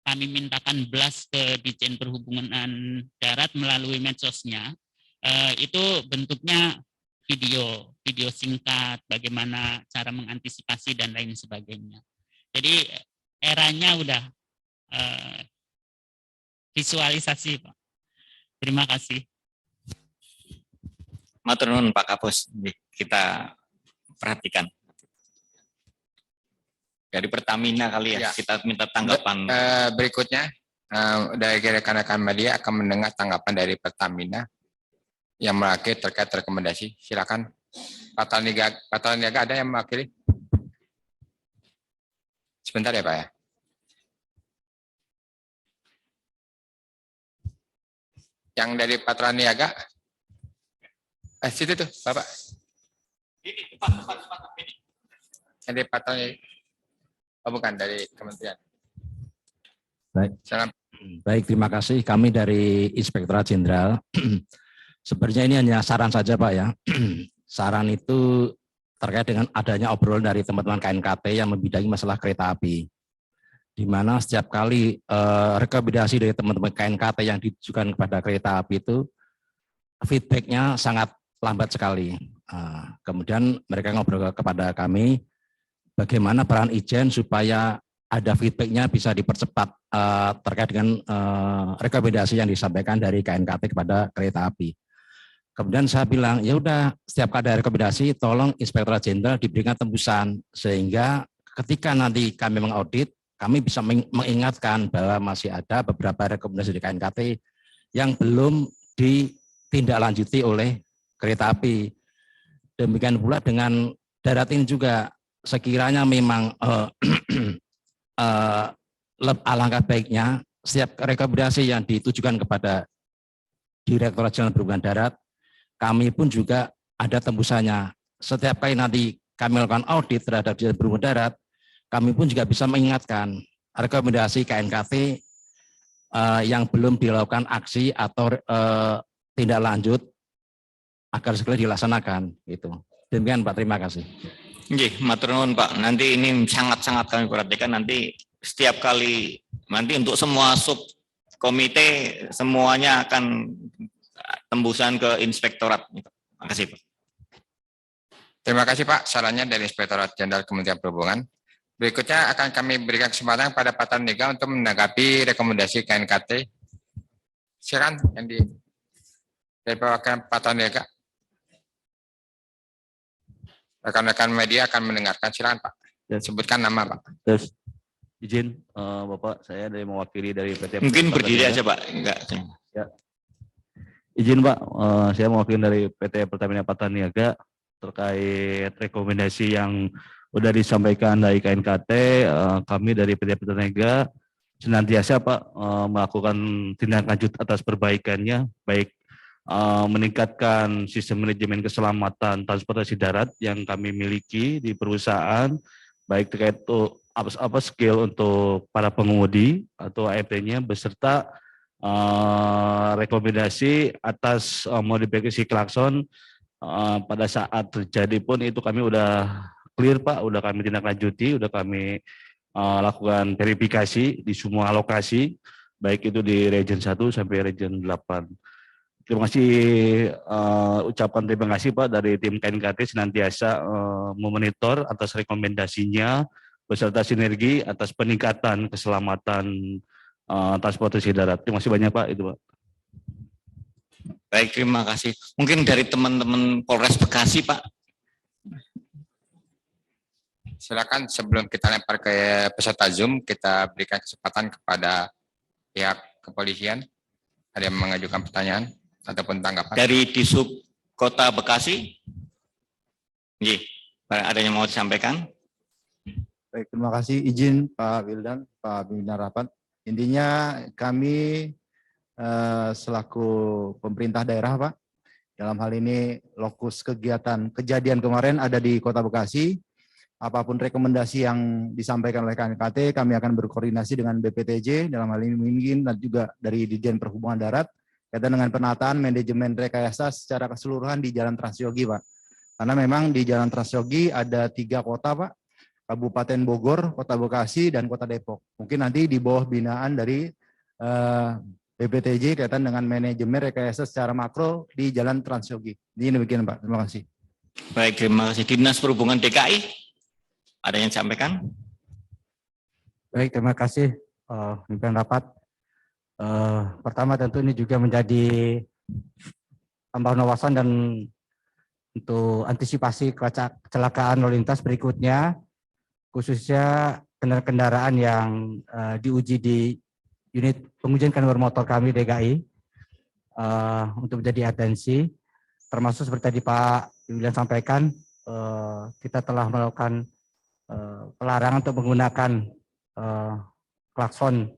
Speaker 7: kami mintakan blast ke Ditjen Perhubungan Darat melalui medsosnya, itu bentuknya video singkat, bagaimana cara mengantisipasi dan lain sebagainya. Jadi eranya udah visualisasi Pak. Terima kasih.
Speaker 4: Matur nuwun Pak Kapus, kita perhatikan. Dari Pertamina kali ya,
Speaker 3: Ya.
Speaker 4: kita minta tanggapan.
Speaker 3: Berikutnya dari rekan-rekan media akan mendengar tanggapan dari Pertamina yang mewakili terkait rekomendasi. Silakan Pak Talniaga ada yang mewakili? Sebentar ya Pak ya. Yang dari Pak Talniaga, situ tuh Bapak.
Speaker 4: Ini, Pak. Ini.
Speaker 3: Yang dari Pak Talniaga. Oh bukan, dari Kementerian.
Speaker 8: Baik.
Speaker 3: Salam.
Speaker 8: Baik, terima kasih. Kami dari Inspektorat Jenderal. Sebenarnya ini hanya saran saja Pak ya. Saran itu terkait dengan adanya obrolan dari teman-teman KNKT yang membidangi masalah kereta api. Di mana setiap kali rekomendasi dari teman-teman KNKT yang ditujukan kepada kereta api itu feedback-nya sangat lambat sekali. Kemudian mereka ngobrol kepada kami bagaimana peran Ijen supaya ada feedback-nya bisa dipercepat terkait dengan rekomendasi yang disampaikan dari KNKT kepada kereta api. Kemudian saya bilang, ya udah setiap kali ada rekomendasi tolong Inspektorat Jenderal diberikan tembusan sehingga ketika nanti kami mengaudit kami bisa mengingatkan bahwa masih ada beberapa rekomendasi dari KNKT yang belum ditindaklanjuti oleh kereta api. Demikian pula dengan darat ini juga sekiranya memang alangkah baiknya setiap rekomendasi yang ditujukan kepada Direktorat Jenderal Perhubungan Darat, kami pun juga ada tembusannya. Setiap kali nanti kami melakukan audit terhadap Jenderal Perhubungan Darat, kami pun juga bisa mengingatkan rekomendasi KNKT yang belum dilakukan aksi atau tindak lanjut agar segera dilaksanakan. Gitu. Demikian Pak, terima kasih.
Speaker 4: Nggih, matur nuwun Pak. Nanti ini sangat-sangat kami perhatikan nanti setiap kali nanti untuk semua sub komite semuanya akan tembusan ke inspektorat. Terima kasih Pak.
Speaker 3: Terima kasih Pak, sarannya dari Inspektorat Jenderal Kementerian Perhubungan. Berikutnya akan kami berikan kesempatan pada Pak Talniaga untuk menanggapi rekomendasi KNKT. Silakan yang dari perwakilan Pak Talniaga. Rekan-rekan media akan mendengarkan, silakan Pak. Dan sebutkan nama Pak.
Speaker 9: Terus izin Bapak, saya dari mewakili dari PT.
Speaker 4: Mungkin berdiri aja Pak. Enggak.
Speaker 9: Ya. Izin Pak, saya mewakili dari PT Pertamina Patraniaga terkait rekomendasi yang sudah disampaikan dari KNKT. Kami dari PT Patraniaga senantiasa Pak melakukan tindak lanjut atas perbaikannya, baik meningkatkan sistem manajemen keselamatan transportasi darat yang kami miliki di perusahaan, baik terkait skill untuk para pengemudi atau AFT-nya beserta rekomendasi atas modifikasi klakson pada saat terjadi pun itu kami udah clear Pak, udah kami tindak lanjuti, udah kami lakukan verifikasi di semua lokasi, baik itu di region 1 sampai region 8. Terima kasih, ucapan terima kasih Pak dari tim KNKT senantiasa memonitor atas rekomendasinya beserta sinergi atas peningkatan keselamatan transportasi darat. Terima kasih banyak Pak, itu Pak.
Speaker 4: Baik, terima kasih. Mungkin dari teman-teman Polres Bekasi Pak.
Speaker 3: Silakan sebelum kita lempar ke peserta Zoom, kita berikan kesempatan kepada pihak kepolisian. Ada yang mengajukan pertanyaan ataupun tanggapan?
Speaker 4: Dari Disub Kota Bekasi. Nggih, ada yang mau disampaikan?
Speaker 10: Baik, terima kasih. Izin Pak Wildan, Pak Pimpinan Rapat. Intinya kami selaku pemerintah daerah Pak, dalam hal ini lokus kegiatan kejadian kemarin ada di Kota Bekasi. Apapun rekomendasi yang disampaikan oleh KNKT, kami akan berkoordinasi dengan BPTJ, dalam hal ini mungkin dan juga dari Dirjen Perhubungan Darat, kaitan dengan penataan manajemen rekayasa secara keseluruhan di Jalan Transyogi Pak. Karena memang di Jalan Transyogi ada 3 kota Pak, Kabupaten Bogor, Kota Bekasi, dan Kota Depok. Mungkin nanti di bawah binaan dari BPTJ kaitan dengan manajemen rekayasa secara makro di Jalan Transyogi. Ini demikian Pak, terima kasih.
Speaker 4: Baik, terima kasih. Dinas Perhubungan DKI, ada yang disampaikan?
Speaker 11: Baik, terima kasih pimpinan rapat. Pertama tentu ini juga menjadi tambahan wawasan dan untuk antisipasi kecelakaan lalu lintas berikutnya, khususnya kendaraan yang diuji di unit pengujian kendaraan motor kami DKI untuk menjadi atensi, termasuk seperti tadi Pak William sampaikan, kita telah melakukan pelarangan untuk menggunakan klakson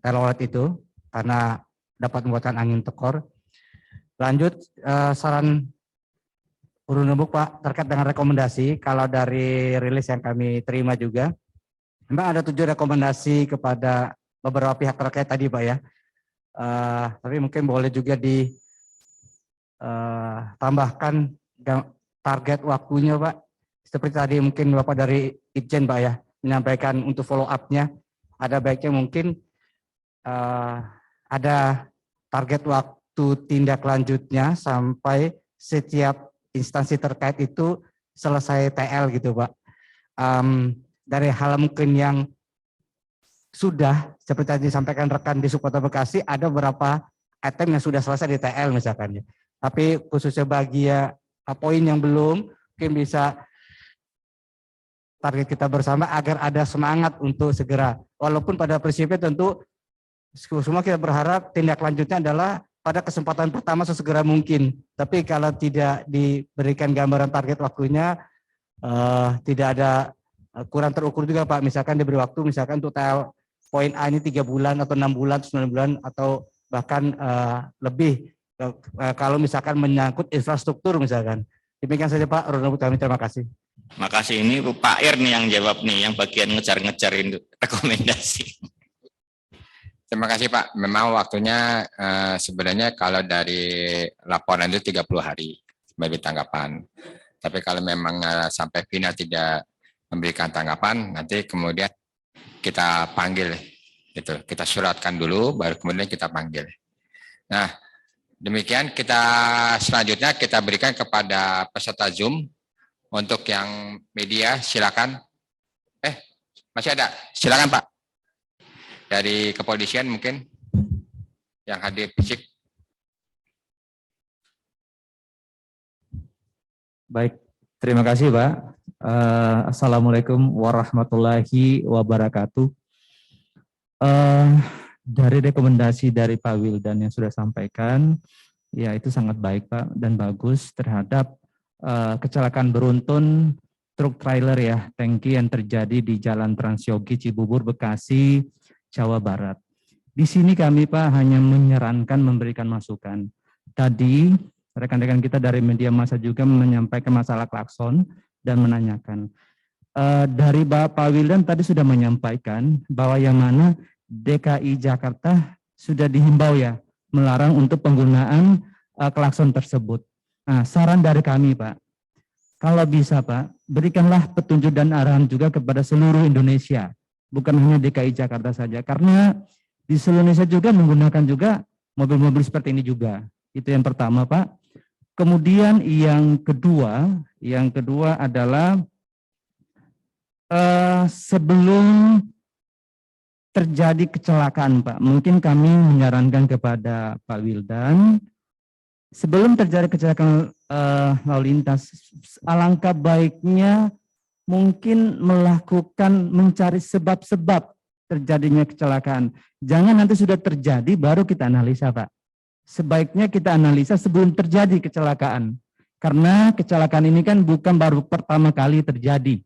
Speaker 11: telolet itu karena dapat membuatkan angin tekor. Lanjut saran urun rembuk Pak terkait dengan rekomendasi. Kalau dari rilis yang kami terima juga, memang ada 7 rekomendasi kepada beberapa pihak terkait tadi Pak ya. Tapi mungkin boleh juga ditambahkan target waktunya Pak. Seperti tadi mungkin Bapak dari Itjen Pak ya menyampaikan untuk follow up-nya. Ada baiknya mungkin ada target waktu tindak lanjutnya sampai setiap instansi terkait itu selesai TL gitu Pak. Dari hal mungkin yang sudah seperti tadi disampaikan rekan di Subkota Bekasi, ada beberapa item yang sudah selesai di TL misalkan ya. Tapi khususnya bagi poin yang belum, mungkin bisa target kita bersama agar ada semangat untuk segera. Walaupun pada prinsipnya tentu semua kita berharap tindak lanjutnya adalah pada kesempatan pertama sesegera mungkin. Tapi kalau tidak diberikan gambaran target waktunya, tidak ada kurang terukur juga Pak. Misalkan diberi waktu, misalkan untuk TL poin A ini 3 bulan atau 6 bulan, 9 bulan atau bahkan lebih. Kalau misalkan menyangkut infrastruktur misalkan. Demikian saja Pak, urun kami terima kasih.
Speaker 4: Makasih, ini Pak Ir nih yang jawab nih, yang bagian ngejar-ngejarin rekomendasi.
Speaker 3: Terima kasih Pak. Memang waktunya sebenarnya kalau dari laporan itu 30 hari sebagai tanggapan. Tapi kalau memang sampai final tidak memberikan tanggapan, nanti kemudian kita panggil, gitu. Kita suratkan dulu, baru kemudian kita panggil. Nah, demikian kita selanjutnya kita berikan kepada peserta Zoom. Untuk yang media silakan. Masih ada? Silakan Pak. Dari kepolisian mungkin yang hadir fisik.
Speaker 12: Baik, terima kasih Pak. Assalamualaikum warahmatullahi wabarakatuh. Dari rekomendasi dari Pak Wildan yang sudah sampaikan, ya itu sangat baik Pak dan bagus terhadap kecelakaan beruntun truk trailer ya, tangki yang terjadi di Jalan Transyogi Cibubur Bekasi, Jawa Barat. Di sini kami Pak hanya menyarankan memberikan masukan. Tadi rekan-rekan kita dari media massa juga menyampaikan masalah klakson dan menanyakan. Dari Bapak Wildan tadi sudah menyampaikan bahwa yang mana DKI Jakarta sudah dihimbau ya melarang untuk penggunaan klakson tersebut. Nah, saran dari kami Pak, kalau bisa Pak, berikanlah petunjuk dan arahan juga kepada seluruh Indonesia, bukan hanya DKI Jakarta saja, karena di seluruh Indonesia juga menggunakan juga mobil-mobil seperti ini juga. Itu yang pertama Pak. Kemudian yang kedua adalah sebelum terjadi kecelakaan Pak, mungkin kami menyarankan kepada Pak Wildan, sebelum terjadi kecelakaan lalu lintas, alangkah baiknya mungkin mencari sebab-sebab terjadinya kecelakaan. Jangan nanti sudah terjadi baru kita analisa Pak. Sebaiknya kita analisa sebelum terjadi kecelakaan. Karena kecelakaan ini kan bukan baru pertama kali terjadi.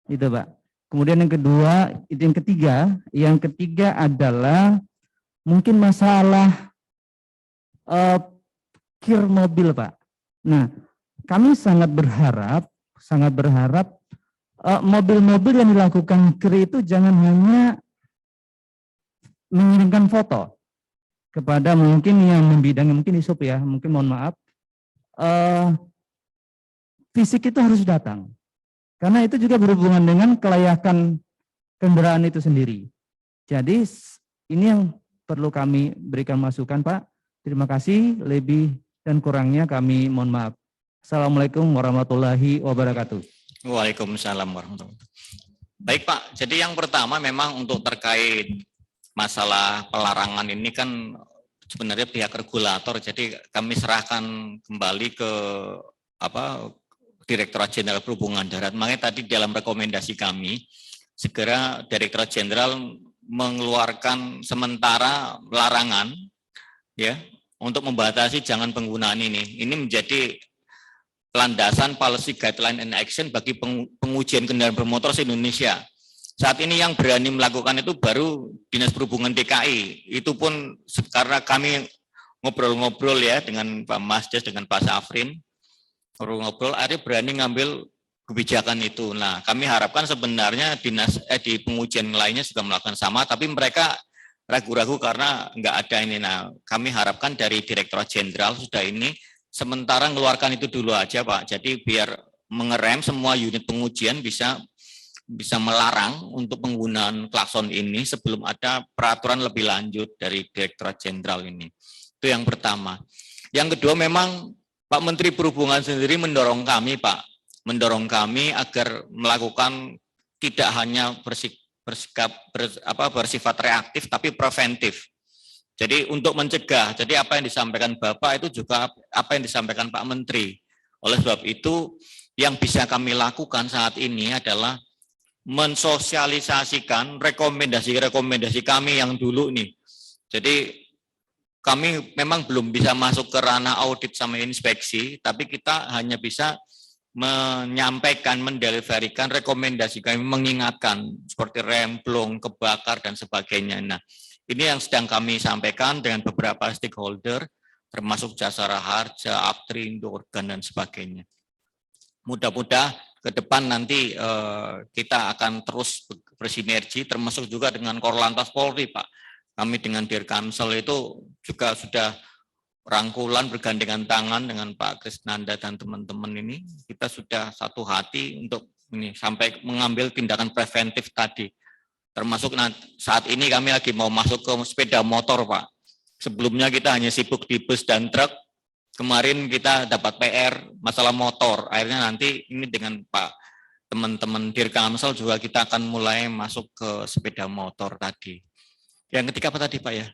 Speaker 12: Itu Pak. Kemudian yang ketiga adalah mungkin masalah kir mobil Pak. Nah, kami sangat berharap mobil-mobil yang dilakukan kir itu jangan hanya mengirimkan foto kepada mungkin yang membidangi, mungkin ISUP ya, mungkin mohon maaf, fisik itu harus datang. Karena itu juga berhubungan dengan kelayakan kendaraan itu sendiri. Jadi ini yang perlu kami berikan masukan Pak. Terima kasih, lebih dan kurangnya kami mohon maaf. Assalamualaikum warahmatullahi wabarakatuh.
Speaker 4: Waalaikumsalam warahmatullahi wabarakatuh. Baik Pak, jadi yang pertama memang untuk terkait masalah pelarangan ini kan sebenarnya pihak regulator, jadi kami serahkan kembali ke Direktorat Jenderal Perhubungan Darat. Makanya tadi dalam rekomendasi kami segera Direktorat Jenderal mengeluarkan sementara larangan ya untuk membatasi jangan penggunaan ini. Ini menjadi landasan policy guideline and action bagi pengujian kendaraan bermotor se-Indonesia. Saat ini yang berani melakukan itu baru Dinas Perhubungan DKI. Itu pun karena kami ngobrol-ngobrol ya dengan Pak Masdes, dengan Pak Safrin, ngobrol-ngobrol, akhirnya berani ngambil kebijakan itu. Nah, kami harapkan sebenarnya di pengujian lainnya juga melakukan sama, tapi mereka ragu-ragu karena nggak ada ini. Nah, kami harapkan dari Direktorat Jenderal sudah ini, sementara mengeluarkan itu dulu aja Pak. Jadi biar mengerem semua unit pengujian bisa melarang untuk penggunaan klakson ini sebelum ada peraturan lebih lanjut dari Direktorat Jenderal ini. Itu yang pertama. Yang kedua memang Pak Menteri Perhubungan sendiri mendorong kami Pak, mendorong kami agar melakukan tidak hanya bersifat reaktif tapi preventif. Jadi untuk mencegah, jadi apa yang disampaikan Bapak itu juga apa yang disampaikan Pak Menteri. Oleh sebab itu yang bisa kami lakukan saat ini adalah mensosialisasikan rekomendasi-rekomendasi kami yang dulu nih. Jadi kami memang belum bisa masuk ke ranah audit sama inspeksi, tapi kita hanya bisa menyampaikan, mendeliverikan rekomendasi kami, mengingatkan seperti remblong, kebakar, dan sebagainya. Nah, ini yang sedang kami sampaikan dengan beberapa stakeholder, termasuk Jasara Harja, Aptrindo, Organ, dan sebagainya. Mudah-mudahan ke depan nanti kita akan terus bersinergi, termasuk juga dengan Korlantas Polri, Pak. Kami dengan Dirkamsel itu juga sudah rangkulan bergandengan tangan dengan Pak Krisnanda dan teman-teman ini. Kita sudah satu hati untuk ini sampai mengambil tindakan preventif tadi. Termasuk saat ini kami lagi mau masuk ke sepeda motor, Pak. Sebelumnya kita hanya sibuk di bus dan truk. Kemarin kita dapat PR masalah motor. Akhirnya nanti ini dengan Pak teman-teman Dirkamsel juga kita akan mulai masuk ke sepeda motor tadi. Yang ketiga apa tadi Pak ya?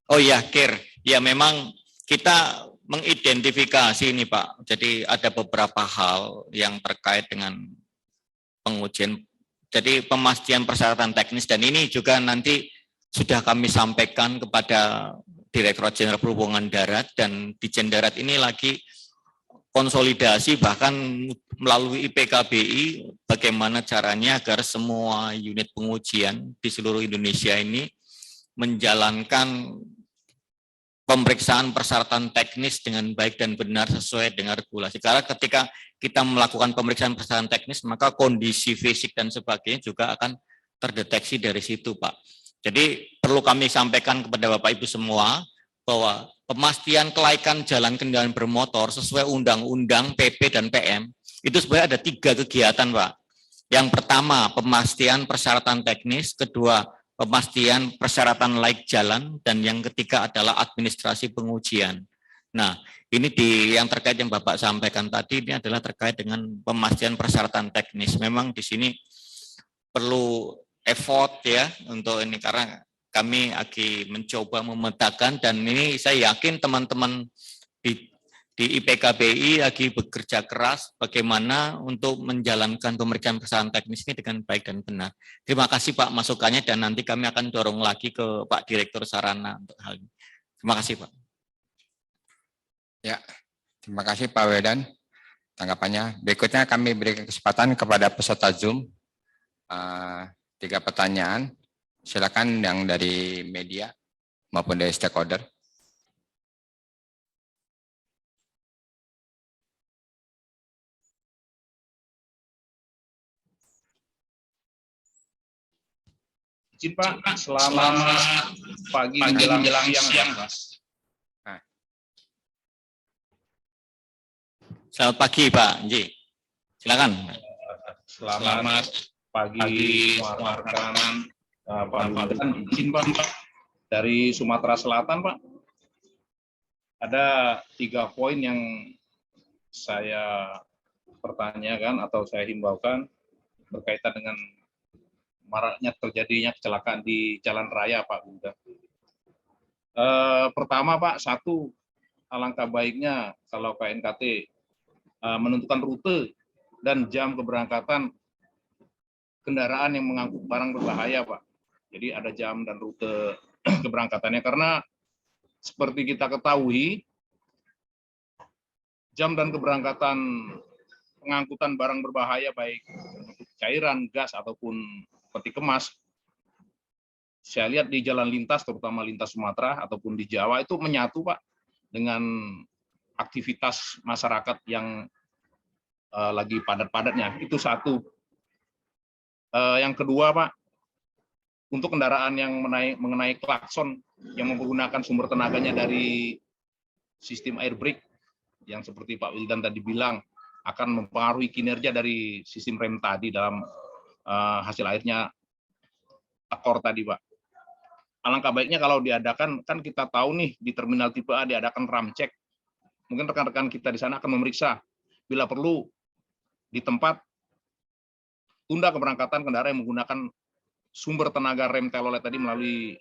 Speaker 4: Oh iya, KIR. Ya memang kita mengidentifikasi ini Pak. Jadi ada beberapa hal yang terkait dengan pengujian. Jadi pemastian persyaratan teknis dan ini juga nanti sudah kami sampaikan kepada Direktorat Jenderal Perhubungan Darat dan Ditjen Darat ini lagi konsolidasi bahkan melalui IPKBI bagaimana caranya agar semua unit pengujian di seluruh Indonesia ini menjalankan pemeriksaan persyaratan teknis dengan baik dan benar sesuai dengan regulasi. Karena ketika kita melakukan pemeriksaan persyaratan teknis maka kondisi fisik dan sebagainya juga akan terdeteksi dari situ Pak. Jadi perlu kami sampaikan kepada Bapak Ibu semua bahwa pemastian kelaikan jalan kendaraan bermotor sesuai Undang-Undang PP dan PM itu sebenarnya ada 3 kegiatan Pak. Yang pertama pemastian persyaratan teknis, kedua pemastian persyaratan laik jalan, dan yang ketiga adalah administrasi pengujian. Nah ini yang terkait yang Bapak sampaikan tadi ini adalah terkait dengan pemastian persyaratan teknis. Memang di sini perlu effort ya untuk ini karena kami lagi mencoba memetakan dan ini saya yakin teman-teman di IPKBI lagi bekerja keras bagaimana untuk menjalankan pemeriksaan persyaratan teknis ini dengan baik dan benar. Terima kasih Pak masukannya dan nanti kami akan dorong lagi ke Pak Direktur Sarana untuk hal ini. Terima kasih Pak.
Speaker 3: Ya, terima kasih Pak Wedan tanggapannya. Berikutnya kami berikan kesempatan kepada peserta Zoom. 3 pertanyaan. Silakan yang dari media maupun dari stakeholder.
Speaker 13: Izin Pak, selamat pagi menjelang siang Mas.
Speaker 4: Selamat pagi Pak Nji. Silakan.
Speaker 13: Selamat pagi rekan-rekan. Pak Wildan, izin Pak, dari Sumatera Selatan Pak, ada 3 poin yang saya pertanyakan atau saya himbaukan berkaitan dengan maraknya terjadinya kecelakaan di jalan raya Pak Wildan. Pertama Pak, 1, alangkah baiknya kalau KNKT menentukan rute dan jam keberangkatan kendaraan yang mengangkut barang berbahaya, Pak. Jadi ada jam dan rute keberangkatannya, karena seperti kita ketahui, jam dan keberangkatan pengangkutan barang berbahaya baik cairan, gas, ataupun peti kemas, saya lihat di jalan lintas, terutama lintas Sumatera ataupun di Jawa itu menyatu, Pak, dengan aktivitas masyarakat yang lagi padat-padatnya. Itu satu. Yang kedua, Pak, untuk kendaraan yang mengenai klakson yang menggunakan sumber tenaganya dari sistem air brake, yang seperti Pak Wildan tadi bilang, akan mempengaruhi kinerja dari sistem rem tadi dalam hasil akhirnya tekor tadi, Pak. Alangkah baiknya kalau diadakan, kan kita tahu nih di terminal tipe A diadakan ram cek. Mungkin rekan-rekan kita di sana akan memeriksa, bila perlu di tempat tunda keberangkatan kendaraan yang menggunakan sumber tenaga rem telolet tadi melalui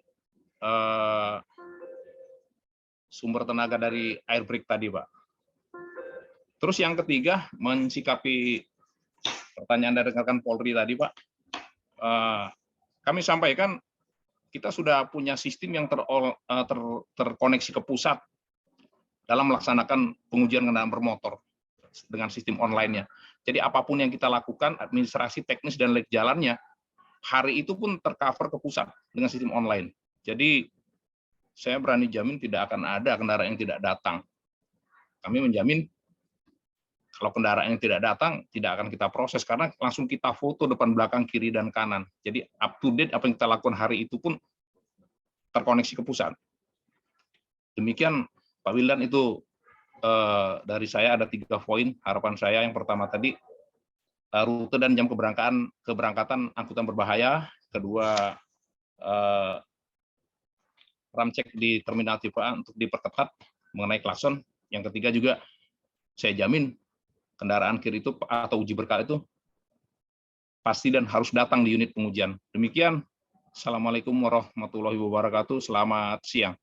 Speaker 13: sumber tenaga dari air brake tadi, Pak. Terus yang ketiga, mensikapi pertanyaan dari rekan Polri tadi, Pak. Kami sampaikan kita sudah punya sistem yang terkoneksi ke pusat dalam melaksanakan pengujian kendaraan bermotor dengan sistem online-nya. Jadi apapun yang kita lakukan, administrasi teknis dan lek jalannya, hari itu pun tercover ke pusat dengan sistem online. Jadi saya berani jamin tidak akan ada kendaraan yang tidak datang. Kami menjamin kalau kendaraan yang tidak datang, tidak akan kita proses, karena langsung kita foto depan, belakang, kiri, dan kanan. Jadi up to date apa yang kita lakukan hari itu pun terkoneksi ke pusat. Demikian Pak Wildan, itu dari saya ada 3 poin harapan saya. Yang pertama tadi, rute dan jam keberangkatan angkutan berbahaya. Kedua, ram cek di terminal tipe A untuk diperketat mengenai klakson. Yang ketiga juga, saya jamin kendaraan kir itu atau uji berkala itu pasti dan harus datang di unit pengujian. Demikian. Assalamualaikum warahmatullahi wabarakatuh. Selamat siang.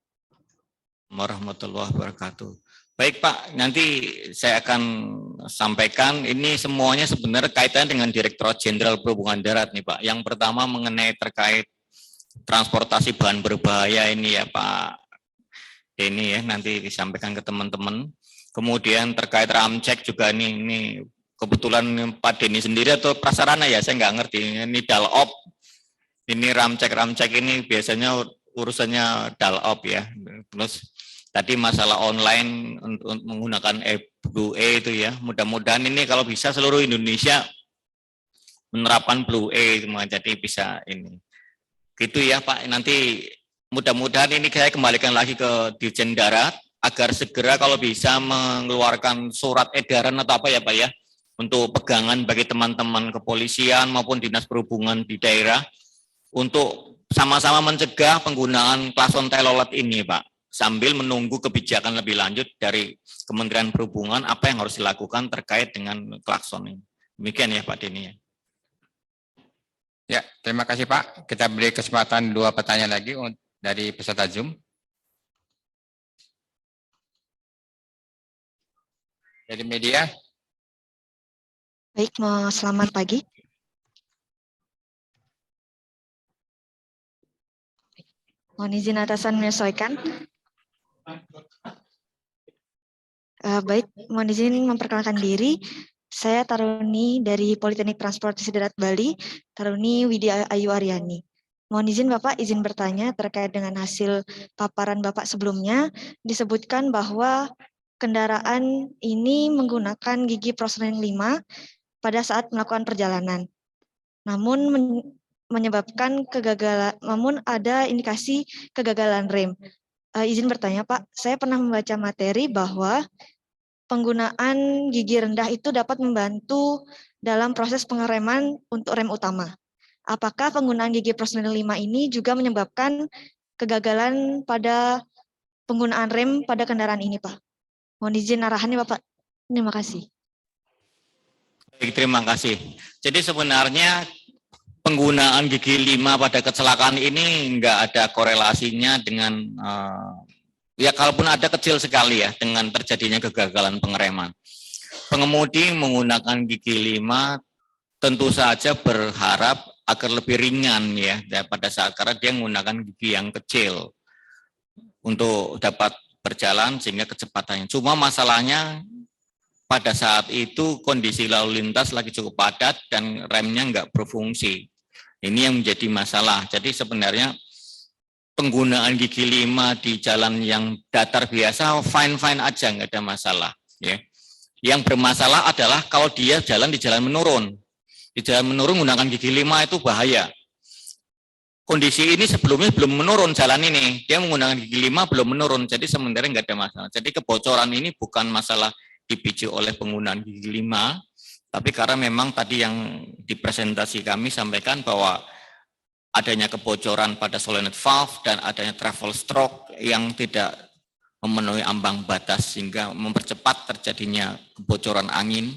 Speaker 4: Warahmatullahi wabarakatuh. Baik Pak, nanti saya akan sampaikan, ini semuanya sebenarnya kaitannya dengan Direktorat Jenderal Perhubungan Darat nih Pak. Yang pertama mengenai terkait transportasi bahan berbahaya ini ya Pak Denny ya, nanti disampaikan ke teman-teman. Kemudian terkait ramcek juga ini kebetulan Pak Denny sendiri atau prasarana ya, saya nggak ngerti. Ini dalop, ini ramcek ini biasanya urusannya dalop ya. Terus tadi masalah online untuk menggunakan Blue E itu ya, mudah-mudahan ini kalau bisa seluruh Indonesia menerapkan Blue E, jadi bisa ini. Gitu ya Pak, nanti mudah-mudahan ini saya kembalikan lagi ke Dirjen Darat agar segera kalau bisa mengeluarkan surat edaran atau apa ya Pak ya, untuk pegangan bagi teman-teman kepolisian maupun dinas perhubungan di daerah untuk sama-sama mencegah penggunaan klakson telolet ini Pak, sambil menunggu kebijakan lebih lanjut dari Kementerian Perhubungan apa yang harus dilakukan terkait dengan klakson ini. Demikian ya Pak Denny.
Speaker 3: Ya, terima kasih Pak. Kita beri kesempatan 2 pertanyaan lagi dari peserta Zoom. Dari media.
Speaker 14: Baik, selamat pagi. Mohon izin atasan menyesuaikan. Baik, mohon izin memperkenalkan diri. Saya Taruni dari Politeknik Transportasi Darat Bali, Taruni Widya Ayu Aryani. Mohon izin Bapak, izin bertanya terkait dengan hasil paparan Bapak sebelumnya, disebutkan bahwa kendaraan ini menggunakan gigi proseling 5 pada saat melakukan perjalanan. Namun menyebabkan kegagalan, namun ada indikasi kegagalan rem. Izin bertanya Pak, saya pernah membaca materi bahwa penggunaan gigi rendah itu dapat membantu dalam proses pengereman untuk rem utama. Apakah penggunaan gigi proseling 5 ini juga menyebabkan kegagalan pada penggunaan rem pada kendaraan ini Pak? Mohon izin arahannya Bapak. Terima kasih.
Speaker 4: Baik, terima kasih. Jadi sebenarnya penggunaan gigi 5 pada kecelakaan ini enggak ada korelasinya dengan Ya kalaupun ada kecil sekali ya dengan terjadinya kegagalan pengereman. Pengemudi menggunakan gigi 5 tentu saja berharap agar lebih ringan ya pada saat karena dia menggunakan gigi yang kecil untuk dapat berjalan sehingga kecepatannya. Cuma masalahnya pada saat itu kondisi lalu lintas lagi cukup padat dan remnya nggak berfungsi. Ini yang menjadi masalah. Jadi sebenarnya penggunaan gigi 5 di jalan yang datar biasa fine-fine aja, nggak ada masalah. Ya. Yang bermasalah adalah kalau dia jalan di jalan menurun. Di jalan menurun menggunakan gigi 5 itu bahaya. Kondisi ini sebelumnya belum menurun jalan ini. Dia menggunakan gigi 5 belum menurun, jadi sebenarnya nggak ada masalah. Jadi kebocoran ini bukan masalah dipicu oleh penggunaan gigi 5, tapi karena memang tadi yang di presentasi kami sampaikan bahwa adanya kebocoran pada solenoid valve dan adanya travel stroke yang tidak memenuhi ambang batas sehingga mempercepat terjadinya kebocoran angin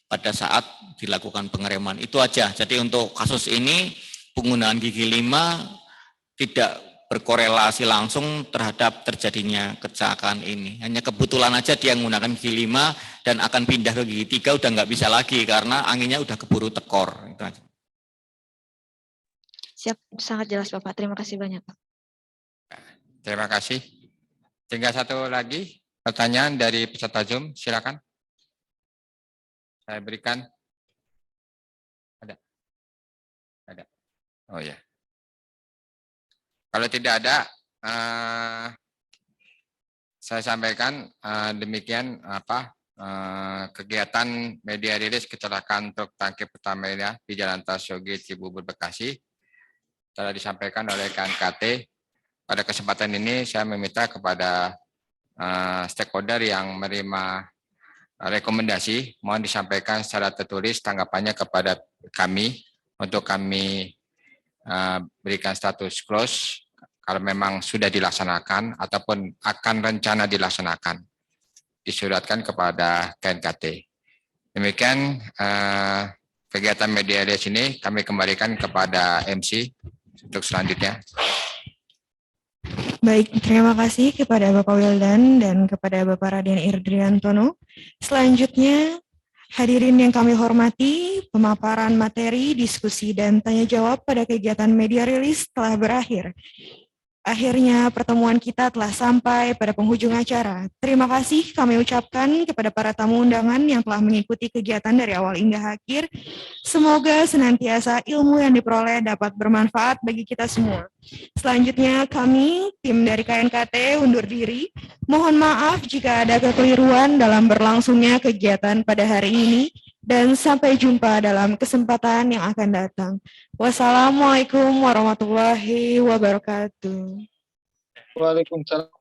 Speaker 4: pada saat dilakukan pengereman. Itu aja. Jadi untuk kasus ini penggunaan gigi 5 tidak berkorelasi langsung terhadap terjadinya kecelakaan ini. Hanya kebetulan aja dia menggunakan gigi 5 dan akan pindah ke gigi 3 udah nggak bisa lagi karena anginnya udah keburu tekor. Itu aja.
Speaker 14: Siap, sangat jelas Bapak. Terima kasih banyak.
Speaker 3: Terima kasih. Tinggal satu lagi pertanyaan dari peserta Zoom, silakan. Saya berikan. Ada? Ada. Oh ya. Kalau tidak ada, saya sampaikan demikian kegiatan media rilis kecelakaan truk tangki Pertamina di Jalan Tasyogi Cibubur Bekasi telah disampaikan oleh KNKT. Pada kesempatan ini saya meminta kepada stakeholder yang menerima rekomendasi, mohon disampaikan secara tertulis tanggapannya kepada kami untuk kami berikan status close kalau memang sudah dilaksanakan ataupun akan rencana dilaksanakan, disuratkan kepada KNKT. Demikian kegiatan media rilis ini kami kembalikan kepada MC untuk selanjutnya.
Speaker 1: Baik, terima kasih kepada Bapak Wildan dan kepada Bapak Raden Irdriantono. Selanjutnya, hadirin yang kami hormati, pemaparan materi, diskusi, dan tanya jawab pada kegiatan media rilis telah berakhir. Akhirnya pertemuan kita telah sampai pada penghujung acara. Terima kasih kami ucapkan kepada para tamu undangan yang telah mengikuti kegiatan dari awal hingga akhir. Semoga senantiasa ilmu yang diperoleh dapat bermanfaat bagi kita semua. Selanjutnya kami, tim dari KNKT, undur diri. Mohon maaf jika ada kekeliruan dalam berlangsungnya kegiatan pada hari ini. Dan sampai jumpa dalam kesempatan yang akan datang. Wassalamualaikum warahmatullahi wabarakatuh.
Speaker 15: Waalaikumsalam.